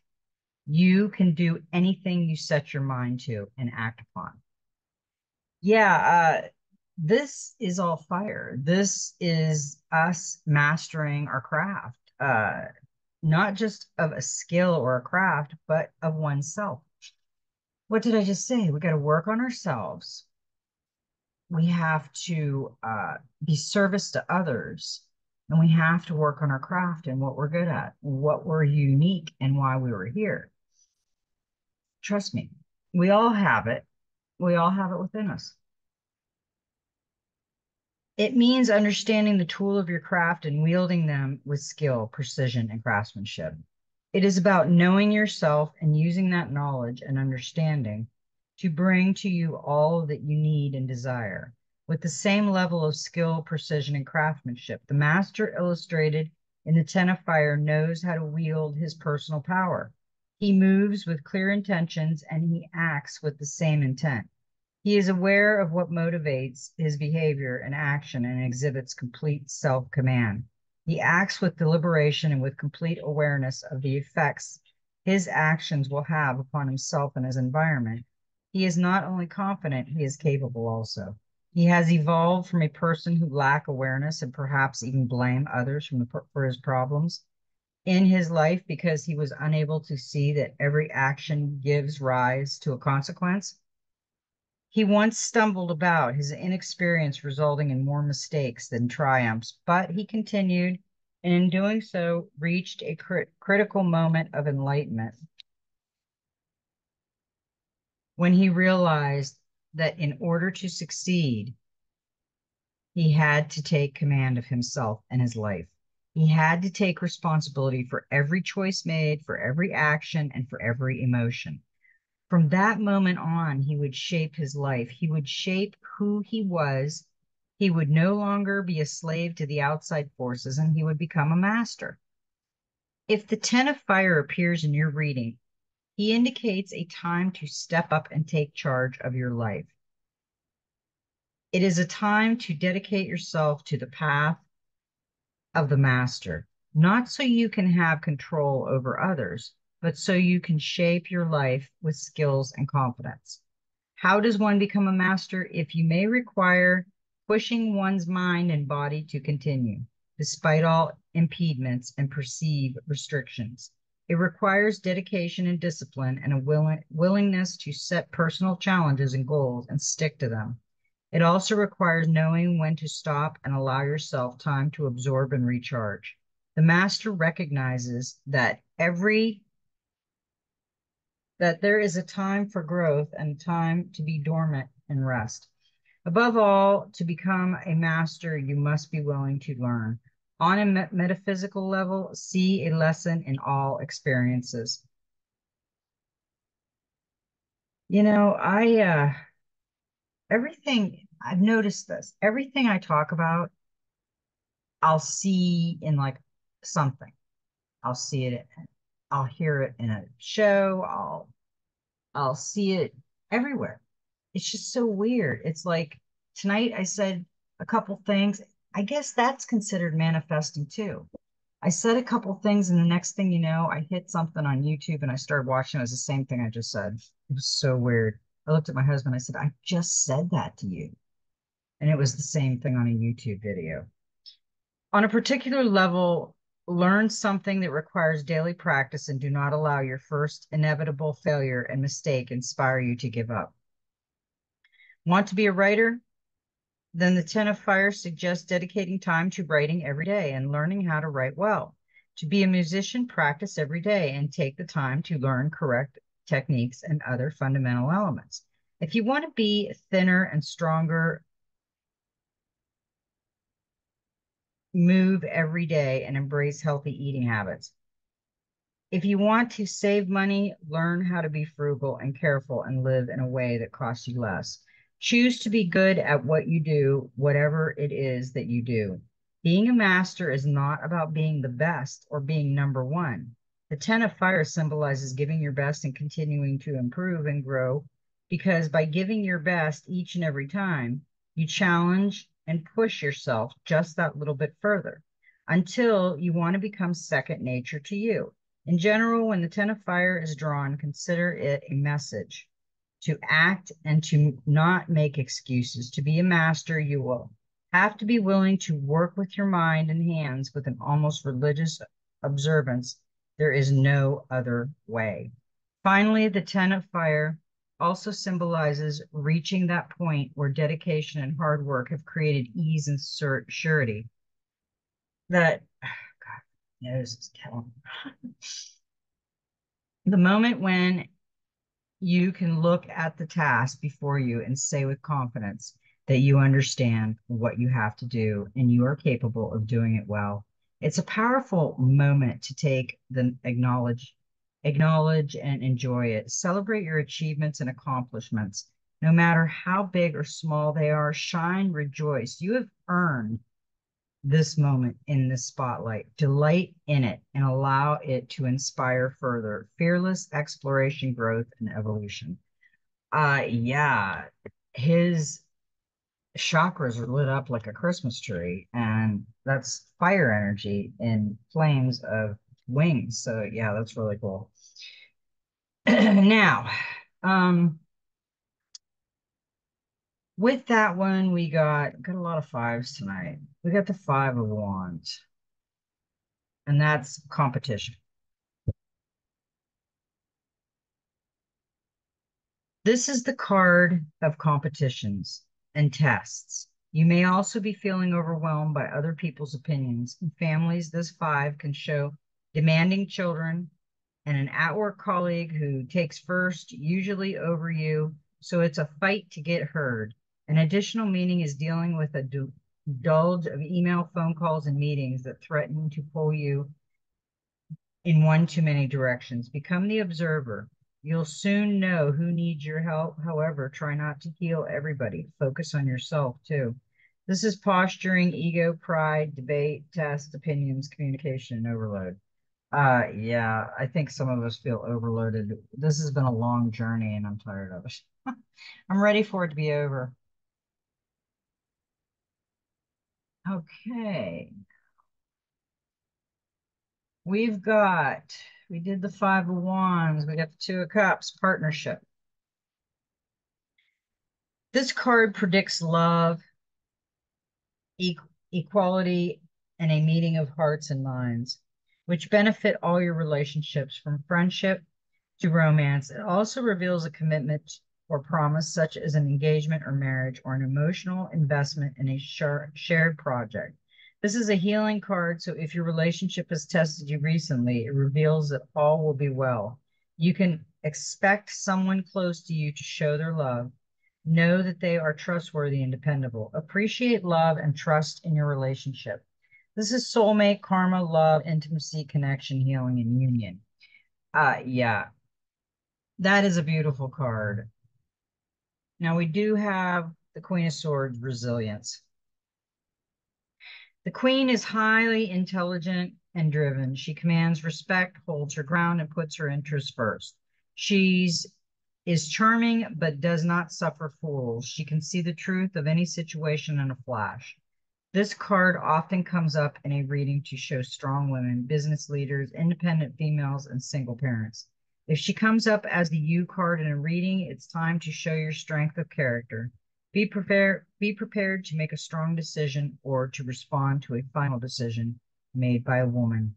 You can do anything you set your mind to and act upon. Yeah, this is all fire. This is us mastering our craft. Not just of a skill or a craft, but of oneself. What did I just say? We got to work on ourselves. We have to be service to others, and we have to work on our craft and what we're good at, what we're unique, and why we were here. Trust me, we all have it. We all have it within us. It means understanding the tool of your craft and wielding them with skill, precision, and craftsmanship. It is about knowing yourself and using that knowledge and understanding to bring to you all that you need and desire. With the same level of skill, precision, and craftsmanship, the master illustrated in the Ten of Fire knows how to wield his personal power. He moves with clear intentions and he acts with the same intent. He is aware of what motivates his behavior and action and exhibits complete self-command. He acts with deliberation and with complete awareness of the effects his actions will have upon himself and his environment. He is not only confident, he is capable also. He has evolved from a person who lacked awareness and perhaps even blame others for his problems in his life because he was unable to see that every action gives rise to a consequence. He once stumbled about, his inexperience resulting in more mistakes than triumphs, but he continued, and in doing so, reached a critical moment of enlightenment when he realized that in order to succeed, he had to take command of himself and his life. He had to take responsibility for every choice made, for every action, and for every emotion. From that moment on, he would shape his life. He would shape who he was. He would no longer be a slave to the outside forces, and he would become a master. If the Ten of Fire appears in your reading, he indicates a time to step up and take charge of your life. It is a time to dedicate yourself to the path of the master, not so you can have control over others, but so you can shape your life with skills and confidence. How does one become a master? If you may require pushing one's mind and body to continue, despite all impediments and perceived restrictions. It requires dedication and discipline and a willingness to set personal challenges and goals and stick to them. It also requires knowing when to stop and allow yourself time to absorb and recharge. The master recognizes that every that there is a time for growth and a time to be dormant and rest. Above all, to become a master, you must be willing to learn. On a metaphysical level, see a lesson in all experiences. You know, everything, I've noticed this, everything I talk about, I'll see in like something. I'll see it, I'll hear it in a show, I'll see it everywhere. It's just so weird. It's like tonight I said a couple things. I guess that's considered manifesting too. I said a couple things, and the next thing you know, I hit something on YouTube and I started watching. It was the same thing I just said. It was so weird. I looked at my husband. I said, I just said that to you. And it was the same thing on a YouTube video. On a particular level, learn something that requires daily practice and do not allow your first inevitable failure and mistake inspire you to give up. Want to be a writer? Then the Ten of Fire suggests dedicating time to writing every day and learning how to write well. To be a musician, practice every day and take the time to learn correct techniques and other fundamental elements. If you want to be thinner and stronger, move every day and embrace healthy eating habits. If you want to save money, learn how to be frugal and careful and live in a way that costs you less. Choose to be good at what you do, whatever it is that you do. Being a master is not about being the best or being number one. The Ten of Fire symbolizes giving your best and continuing to improve and grow, because by giving your best each and every time, you challenge and push yourself just that little bit further until you want to become second nature to you. In general, when the Ten of Fire is drawn, consider it a message to act and to not make excuses. To be a master, you will have to be willing to work with your mind and hands with an almost religious observance. There is no other way. Finally, the Ten of Fire also symbolizes reaching that point where dedication and hard work have created ease and surety. That, God, nose is killing me. The moment when you can look at the task before you and say with confidence that you understand what you have to do and you are capable of doing it well. It's a powerful moment to take the acknowledge and enjoy it. Celebrate your achievements and accomplishments. No matter how big or small they are, shine, rejoice. You have earned this moment in the spotlight. Delight in it and allow it to inspire further fearless exploration, growth, and evolution. Yeah, his chakras are lit up like a Christmas tree, and that's fire energy in flames of wings. So yeah, that's really cool. Now, um, with that one, we got a lot of fives tonight. We got the Five of Wands, and that's competition. This is the card of competitions and tests. You may also be feeling overwhelmed by other people's opinions. In families, this five can show demanding children and an at-work colleague who takes first, usually over you. So it's a fight to get heard. An additional meaning is dealing with a indulge of email, phone calls, and meetings that threaten to pull you in one too many directions. Become the observer. You'll soon know who needs your help. However, try not to heal everybody. Focus on yourself too. This is posturing, ego, pride, debate, test, opinions, communication, and overload. Yeah, I think some of us feel overloaded. This has been a long journey and I'm tired of it. I'm ready for it to be over. Okay. We did the Five of Wands. We got the Two of Cups, partnership. This card predicts love, equality, and a meeting of hearts and minds, which benefit all your relationships from friendship to romance. It also reveals a commitment or promise, such as an engagement or marriage, or an emotional investment in a shared project. This is a healing card, so if your relationship has tested you recently, it reveals that all will be well. You can Expect someone close to you to show their love. Know that they are trustworthy and dependable. Appreciate love and trust in your relationship. This is soulmate, karma, love, intimacy, connection, healing, and union. Yeah, that is a beautiful card. Now we do have the Queen of Swords, resilience. The queen is highly intelligent and driven. She commands respect, holds her ground, and puts her interests first. She's is charming but does not suffer fools. She can see the truth of any situation in a flash. This card often comes up in a reading to show strong women, business leaders, independent females, and single parents. If she comes up as the U card in a reading, it's time to show your strength of character. Be prepared to make a strong decision or to respond to a final decision made by a woman.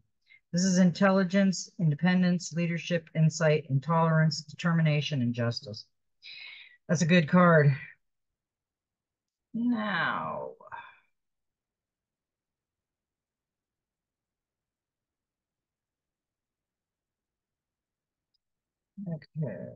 This is intelligence, independence, leadership, insight, intolerance, determination, and justice. That's a good card. Now, okay.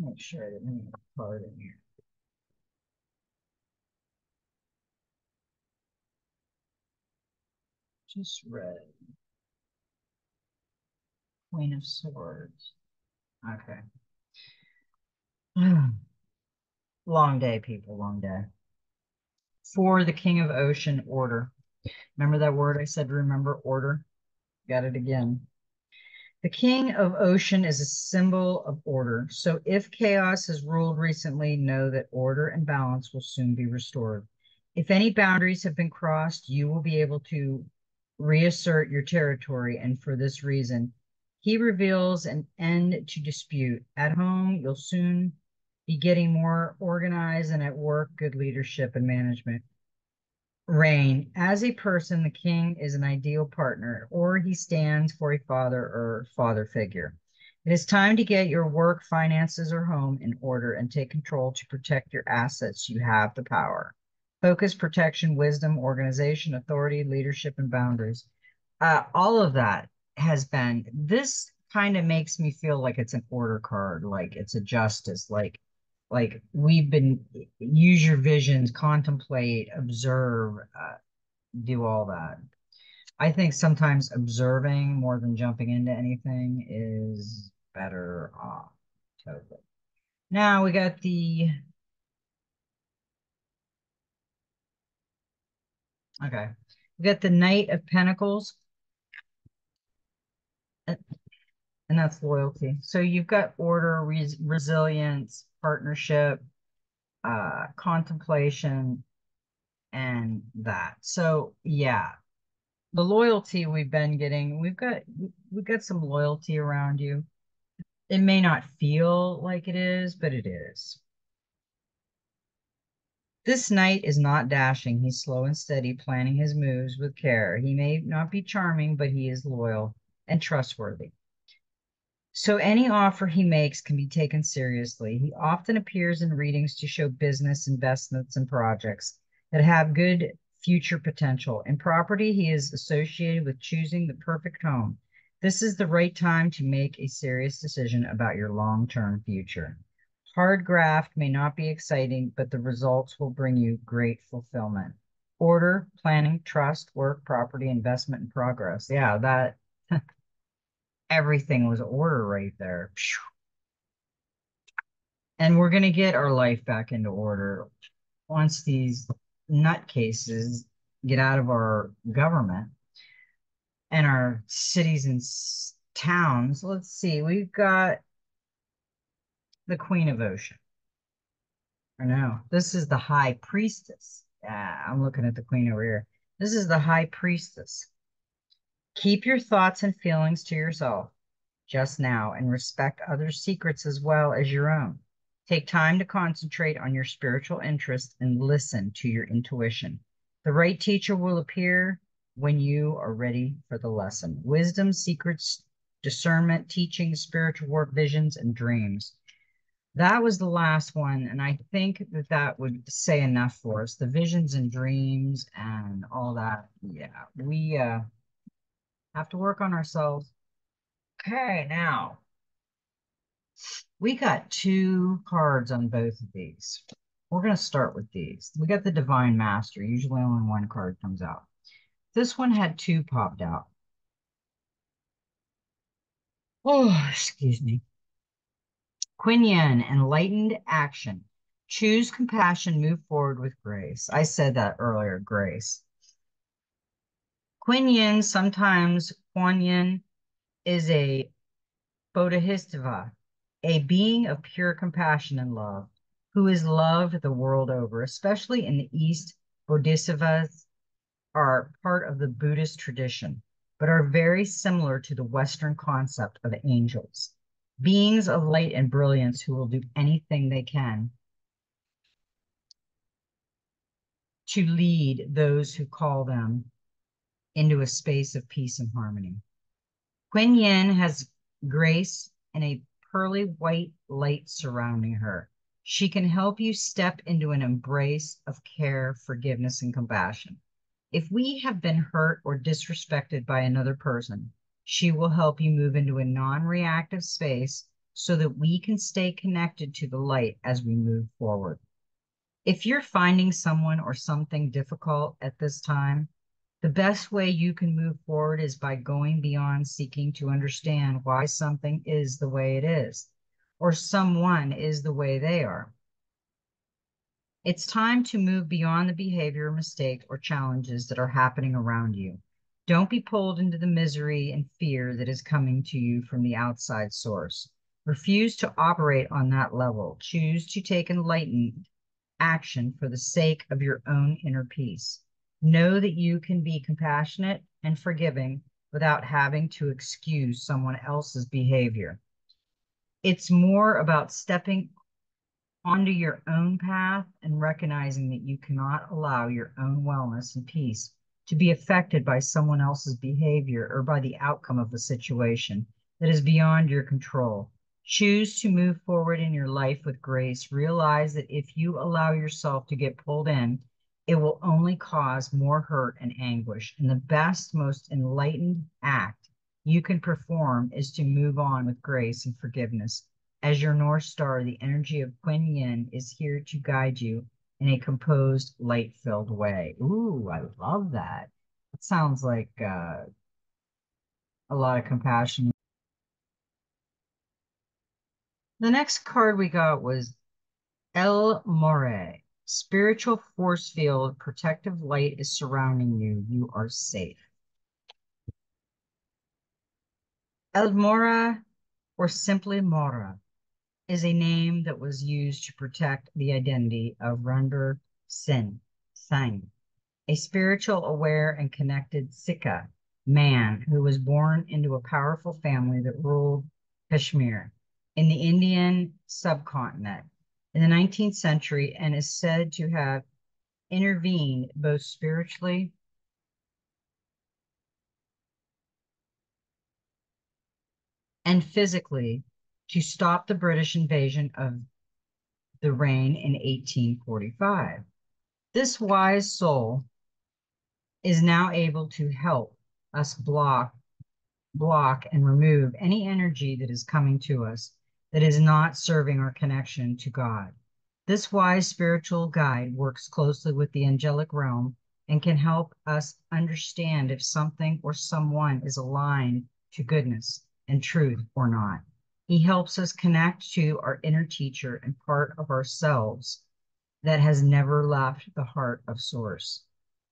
Make sure I didn't have a card in here. Just read Queen of Swords. Okay. Long day, people, long day. For the King of Ocean, order. Remember that word I said, remember order? Got it again. The King of Ocean is a symbol of order. So if chaos has ruled recently, know that order and balance will soon be restored. If any boundaries have been crossed, you will be able to reassert your territory. And for this reason, he reveals an end to dispute. At home, you'll soon be getting more organized, and at work, good leadership and management reign. As a person, the king is an ideal partner, or he stands for a father or father figure. It is time to get your work, finances, or home in order and take control to protect your assets. You have the power. Focus, protection, wisdom, organization, authority, leadership, and boundaries. All of that has been, this kind of makes me feel like it's an order card, like it's a justice, like we've been, use your visions, contemplate, observe, do all that. I think sometimes observing more than jumping into anything is better off. Totally. Now we got the, okay, we got the Knight of Pentacles, and that's loyalty. So you've got order, resilience, partnership, contemplation, and that. So yeah, the loyalty we've been getting, we've got some loyalty around you. It may not feel like it is, but it is. This knight is not dashing. He's slow and steady, planning his moves with care. He may not be charming, but he is loyal and trustworthy. So any offer he makes can be taken seriously. He often appears in readings to show business investments and projects that have good future potential. In property, he is associated with choosing the perfect home. This is the right time to make a serious decision about your long-term future. Hard graft may not be exciting, but the results will bring you great fulfillment. Order, planning, trust, work, property, investment, and progress. Yeah, that everything was order right there. And we're going to get our life back into order once these nutcases get out of our government and our cities and towns. Let's see, we've got the Queen of Ocean. Or no, this is the High Priestess. Yeah, I'm looking at the Queen over here. This is the High Priestess. Keep your thoughts and feelings to yourself just now and respect others' secrets as well as your own. Take time to concentrate on your spiritual interests and listen to your intuition. The right teacher will appear when you are ready for the lesson. Wisdom, secrets, discernment, teaching, spiritual work, visions, and dreams. That was the last one, and I think that that would say enough for us. The visions and dreams and all that. Yeah, we have to work on ourselves. Okay, now we got two cards on both of these. We're going to start with these. We got the Divine Master. Usually only one card comes out. This one had two popped out. Oh, excuse me. Quinn Yin, enlightened action. Choose compassion, move forward with grace. I said that earlier, grace. Quinn Yin, sometimes Kuan Yin, is a Bodhisattva, a being of pure compassion and love, who is loved the world over, especially in the East. Bodhisattvas are part of the Buddhist tradition, but are very similar to the Western concept of angels, beings of light and brilliance who will do anything they can to lead those who call them into a space of peace and harmony. Quinn Yin has grace and a pearly white light surrounding her. She can help you step into an embrace of care, forgiveness, and compassion. If we have been hurt or disrespected by another person, she will help you move into a non-reactive space so that we can stay connected to the light as we move forward. If you're finding someone or something difficult at this time, the best way you can move forward is by going beyond seeking to understand why something is the way it is, or someone is the way they are. It's time to move beyond the behavior, mistake, or challenges that are happening around you. Don't be pulled into the misery and fear that is coming to you from the outside source. Refuse to operate on that level. Choose to take enlightened action for the sake of your own inner peace. Know that you can be compassionate and forgiving without having to excuse someone else's behavior. It's more about stepping onto your own path and recognizing that you cannot allow your own wellness and peace to be affected by someone else's behavior or by the outcome of the situation that is beyond your control. Choose to move forward in your life with grace. Realize that if you allow yourself to get pulled in, it will only cause more hurt and anguish. And the best, most enlightened act you can perform is to move on with grace and forgiveness. As your North Star, the energy of Kuan Yin is here to guide you in a composed, light-filled way. Ooh, I love that. It sounds like a lot of compassion. The next card we got was El More. Spiritual force field, protective light is surrounding you. You are safe. El Mora, or simply Mora, is a name that was used to protect the identity of Runber Sang, a spiritual, aware, and connected Sikha man who was born into a powerful family that ruled Kashmir in the Indian subcontinent in the 19th century and is said to have intervened both spiritually and physically to stop the British invasion of the reign in 1845. This wise soul is now able to help us block and remove any energy that is coming to us that is not serving our connection to God. This wise spiritual guide works closely with the angelic realm and can help us understand if something or someone is aligned to goodness and truth or not. He helps us connect to our inner teacher and part of ourselves that has never left the heart of Source.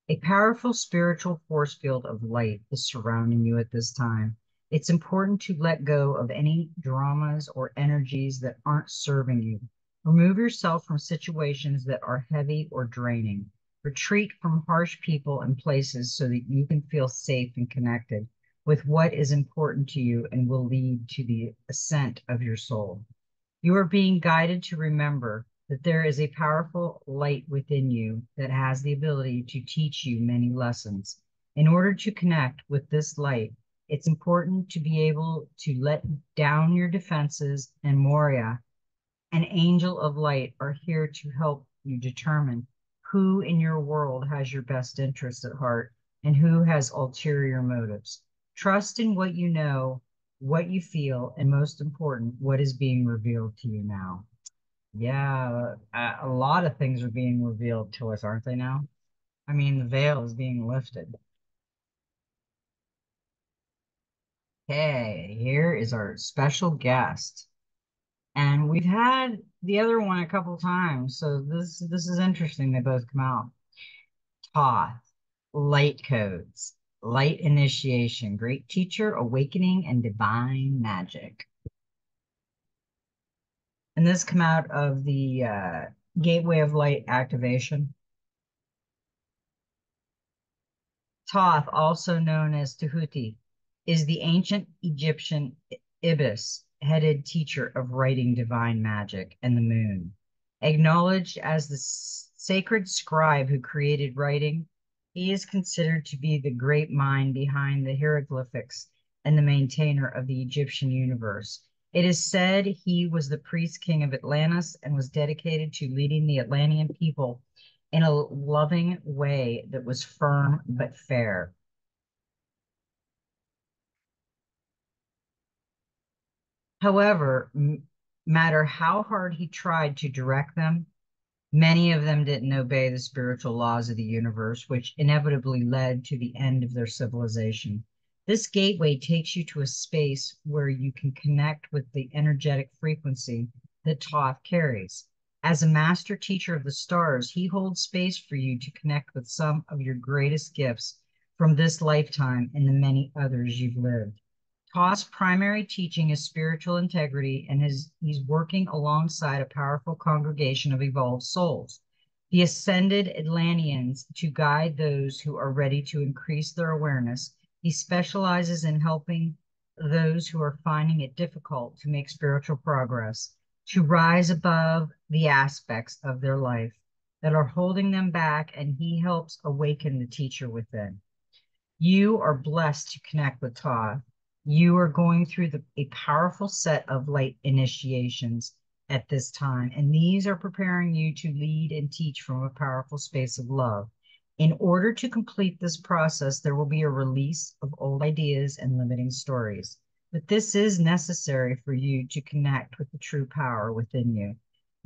A powerful spiritual force field of light is surrounding you at this time. It's important to let go of any dramas or energies that aren't serving you. Remove yourself from situations that are heavy or draining. Retreat from harsh people and places so that you can feel safe and connected with what is important to you and will lead to the ascent of your soul. You are being guided to remember that there is a powerful light within you that has the ability to teach you many lessons. In order to connect with this light, it's important to be able to let down your defenses and Moria An angel of light are here to help you determine who in your world has your best interest at heart and who has ulterior motives. Trust in what you know, what you feel, and most important, what is being revealed to you now. Yeah, a lot of things are being revealed to us, aren't they now? I mean, the veil is being lifted. Okay, here is our special guest. And we've had the other one a couple times, so this is interesting. They both come out. Thoth, light codes, light initiation, great teacher, awakening, and divine magic. And this come out of the gateway of light activation. Thoth, also known as Tahuti, is the ancient Egyptian ibis headed teacher of writing divine magic and the moon. Acknowledged as the sacred scribe who created writing, he is considered to be the great mind behind the hieroglyphics and the maintainer of the Egyptian universe. It is said he was the priest king of Atlantis and was dedicated to leading the Atlantean people in a loving way that was firm but fair. However, matter how hard he tried to direct them, many of them didn't obey the spiritual laws of the universe, which inevitably led to the end of their civilization. This gateway takes you to a space where you can connect with the energetic frequency that Thoth carries. As a master teacher of the stars, he holds space for you to connect with some of your greatest gifts from this lifetime and the many others you've lived. Toss' primary teaching is spiritual integrity, and he's working alongside a powerful congregation of evolved souls, the ascended Atlanteans, to guide those who are ready to increase their awareness. He specializes in helping those who are finding it difficult to make spiritual progress, to rise above the aspects of their life that are holding them back, and he helps awaken the teacher within. You are blessed to connect with Todd. You are going through a powerful set of light initiations at this time, and these are preparing you to lead and teach from a powerful space of love. In order to complete this process, there will be a release of old ideas and limiting stories. But this is necessary for you to connect with the true power within you.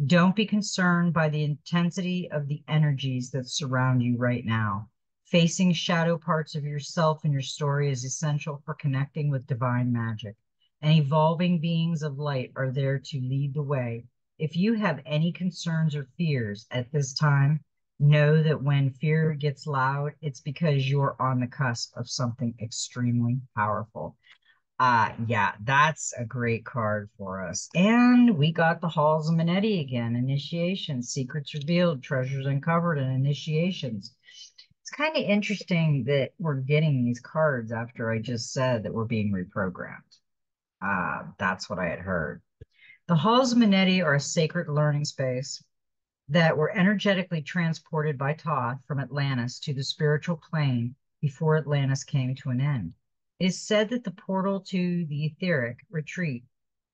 Don't be concerned by the intensity of the energies that surround you right now. Facing shadow parts of yourself and your story is essential for connecting with divine magic. And evolving beings of light are there to lead the way. If you have any concerns or fears at this time, know that when fear gets loud, it's because you're on the cusp of something extremely powerful. Yeah, that's a great card for us. And we got the Halls of Manetti again, initiations, secrets revealed, treasures uncovered, and initiations. It's kind of interesting that we're getting these cards after I just said that we're being reprogrammed. That's what I had heard. The Halls of Manetti are a sacred learning space that were energetically transported by Thoth from Atlantis to the spiritual plane before Atlantis came to an end. It is said that the portal to the etheric retreat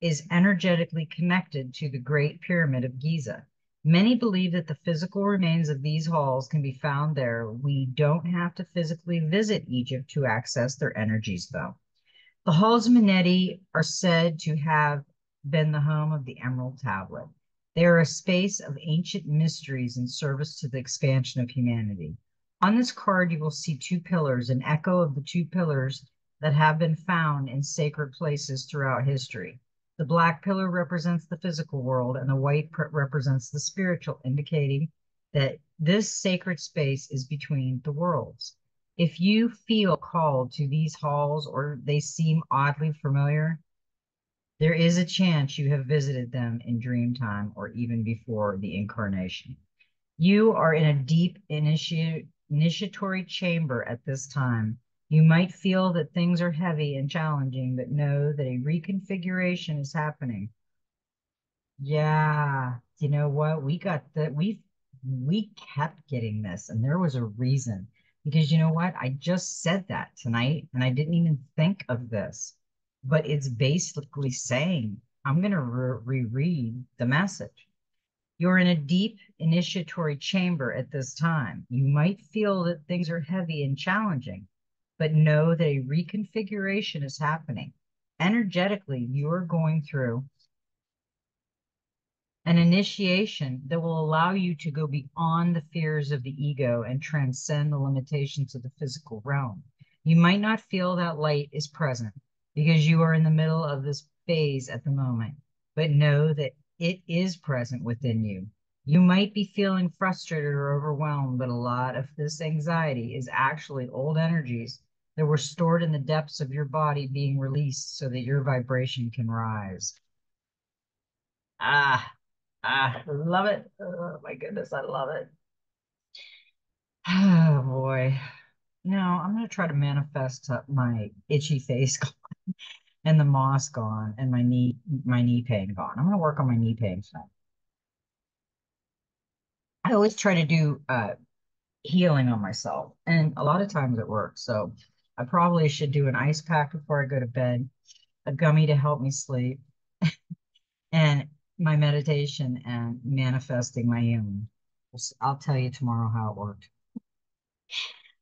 is energetically connected to the Great Pyramid of Giza. Many believe that the physical remains of these halls can be found there. We don't have to physically visit Egypt to access their energies, though. The halls of Manetti are said to have been the home of the Emerald Tablet. They are a space of ancient mysteries in service to the expansion of humanity. On this card, you will see two pillars, an echo of the two pillars that have been found in sacred places throughout history. The black pillar represents the physical world, and the white represents the spiritual, indicating that this sacred space is between the worlds. If you feel called to these halls or they seem oddly familiar, there is a chance you have visited them in dream time or even before the incarnation. You are in a deep initiatory chamber at this time. You might feel that things are heavy and challenging, but know that a reconfiguration is happening. Yeah, you know what? We kept getting this, and there was a reason. Because you know what? I just said that tonight, and I didn't even think of this. But it's basically saying I'm going to reread the message. You're in a deep initiatory chamber at this time. You might feel that things are heavy and challenging, but know that a reconfiguration is happening. Energetically, you're going through an initiation that will allow you to go beyond the fears of the ego and transcend the limitations of the physical realm. You might not feel that light is present because you are in the middle of this phase at the moment, but know that it is present within you. You might be feeling frustrated or overwhelmed, but a lot of this anxiety is actually old energies that were stored in the depths of your body being released so that your vibration can rise. Ah, I love it. Oh my goodness, I love it. Oh boy. No, I'm gonna try to manifest my itchy face and the moss gone and my knee pain gone. I'm gonna work on my knee pain stuff. I always try to do healing on myself, and a lot of times it works. So I probably should do an ice pack before I go to bed, a gummy to help me sleep, and my meditation and manifesting my healing. I'll tell you tomorrow how it worked.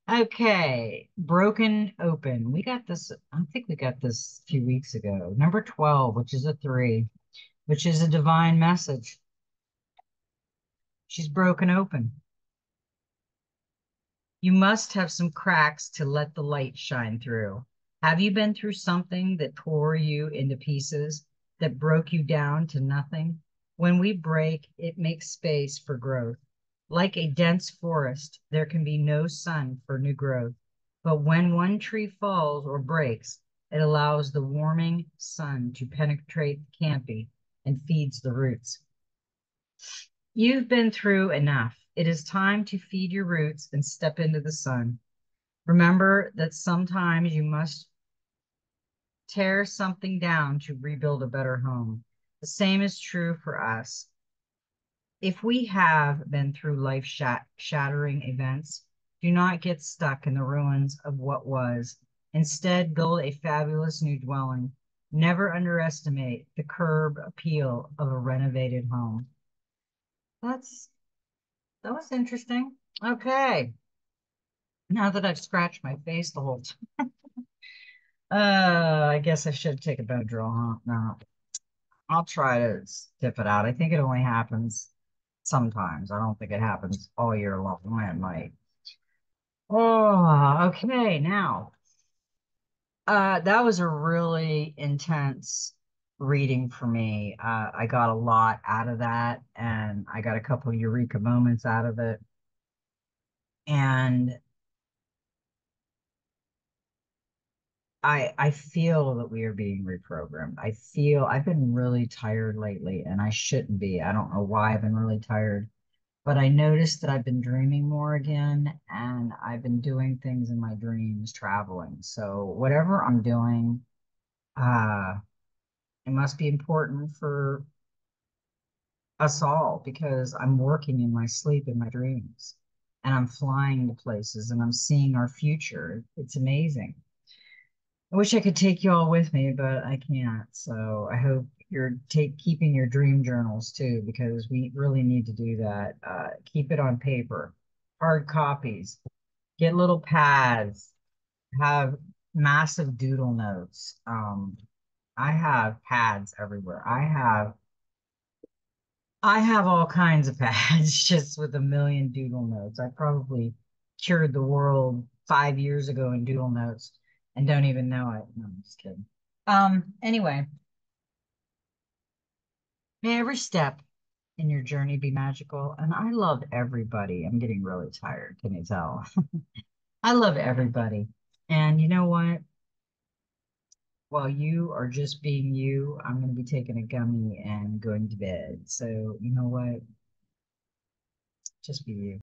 Okay, broken open. We got this, I think we got this a few weeks ago. Number 12, which is a three, which is a divine message. She's broken open. You must have some cracks to let the light shine through. Have you been through something that tore you into pieces, that broke you down to nothing? When we break, it makes space for growth. Like a dense forest, there can be no sun for new growth. But when one tree falls or breaks, it allows the warming sun to penetrate the canopy and feeds the roots. You've been through enough. It is time to feed your roots and step into the sun. Remember that sometimes you must tear something down to rebuild a better home. The same is true for us. If we have been through life shattering events, do not get stuck in the ruins of what was. Instead, build a fabulous new dwelling. Never underestimate the curb appeal of a renovated home. That's that was interesting. Okay. Now that I've scratched my face the whole time, I guess I should take a Benadryl, huh? No, I'll try to stiff it out. I think it only happens sometimes. I don't think it happens all year long. It might. Oh, okay. Now, that was a really intense reading for me. I got a lot out of that, and I got a couple of eureka moments out of it. And I feel that we are being reprogrammed. I feel I've been really tired lately, and I shouldn't be. I don't know why I've been really tired, but I noticed that I've been dreaming more again, and I've been doing things in my dreams, traveling. So whatever I'm doing, uh, it must be important for us all because I'm working in my sleep in my dreams, and I'm flying to places, and I'm seeing our future. It's amazing. I wish I could take you all with me, but I can't. So I hope you're keeping your dream journals too, because we really need to do that. Keep it on paper, hard copies, get little pads, have massive doodle notes. I have pads everywhere. I have all kinds of pads just with a million doodle notes. I probably cured the world 5 years ago in doodle notes and don't even know it. No, I'm just kidding. Anyway, may every step in your journey be magical. And I love everybody. I'm getting really tired. Can you tell? I love everybody. And you know what? While you are just being you, I'm going to be taking a gummy and going to bed. So, you know what? Just be you.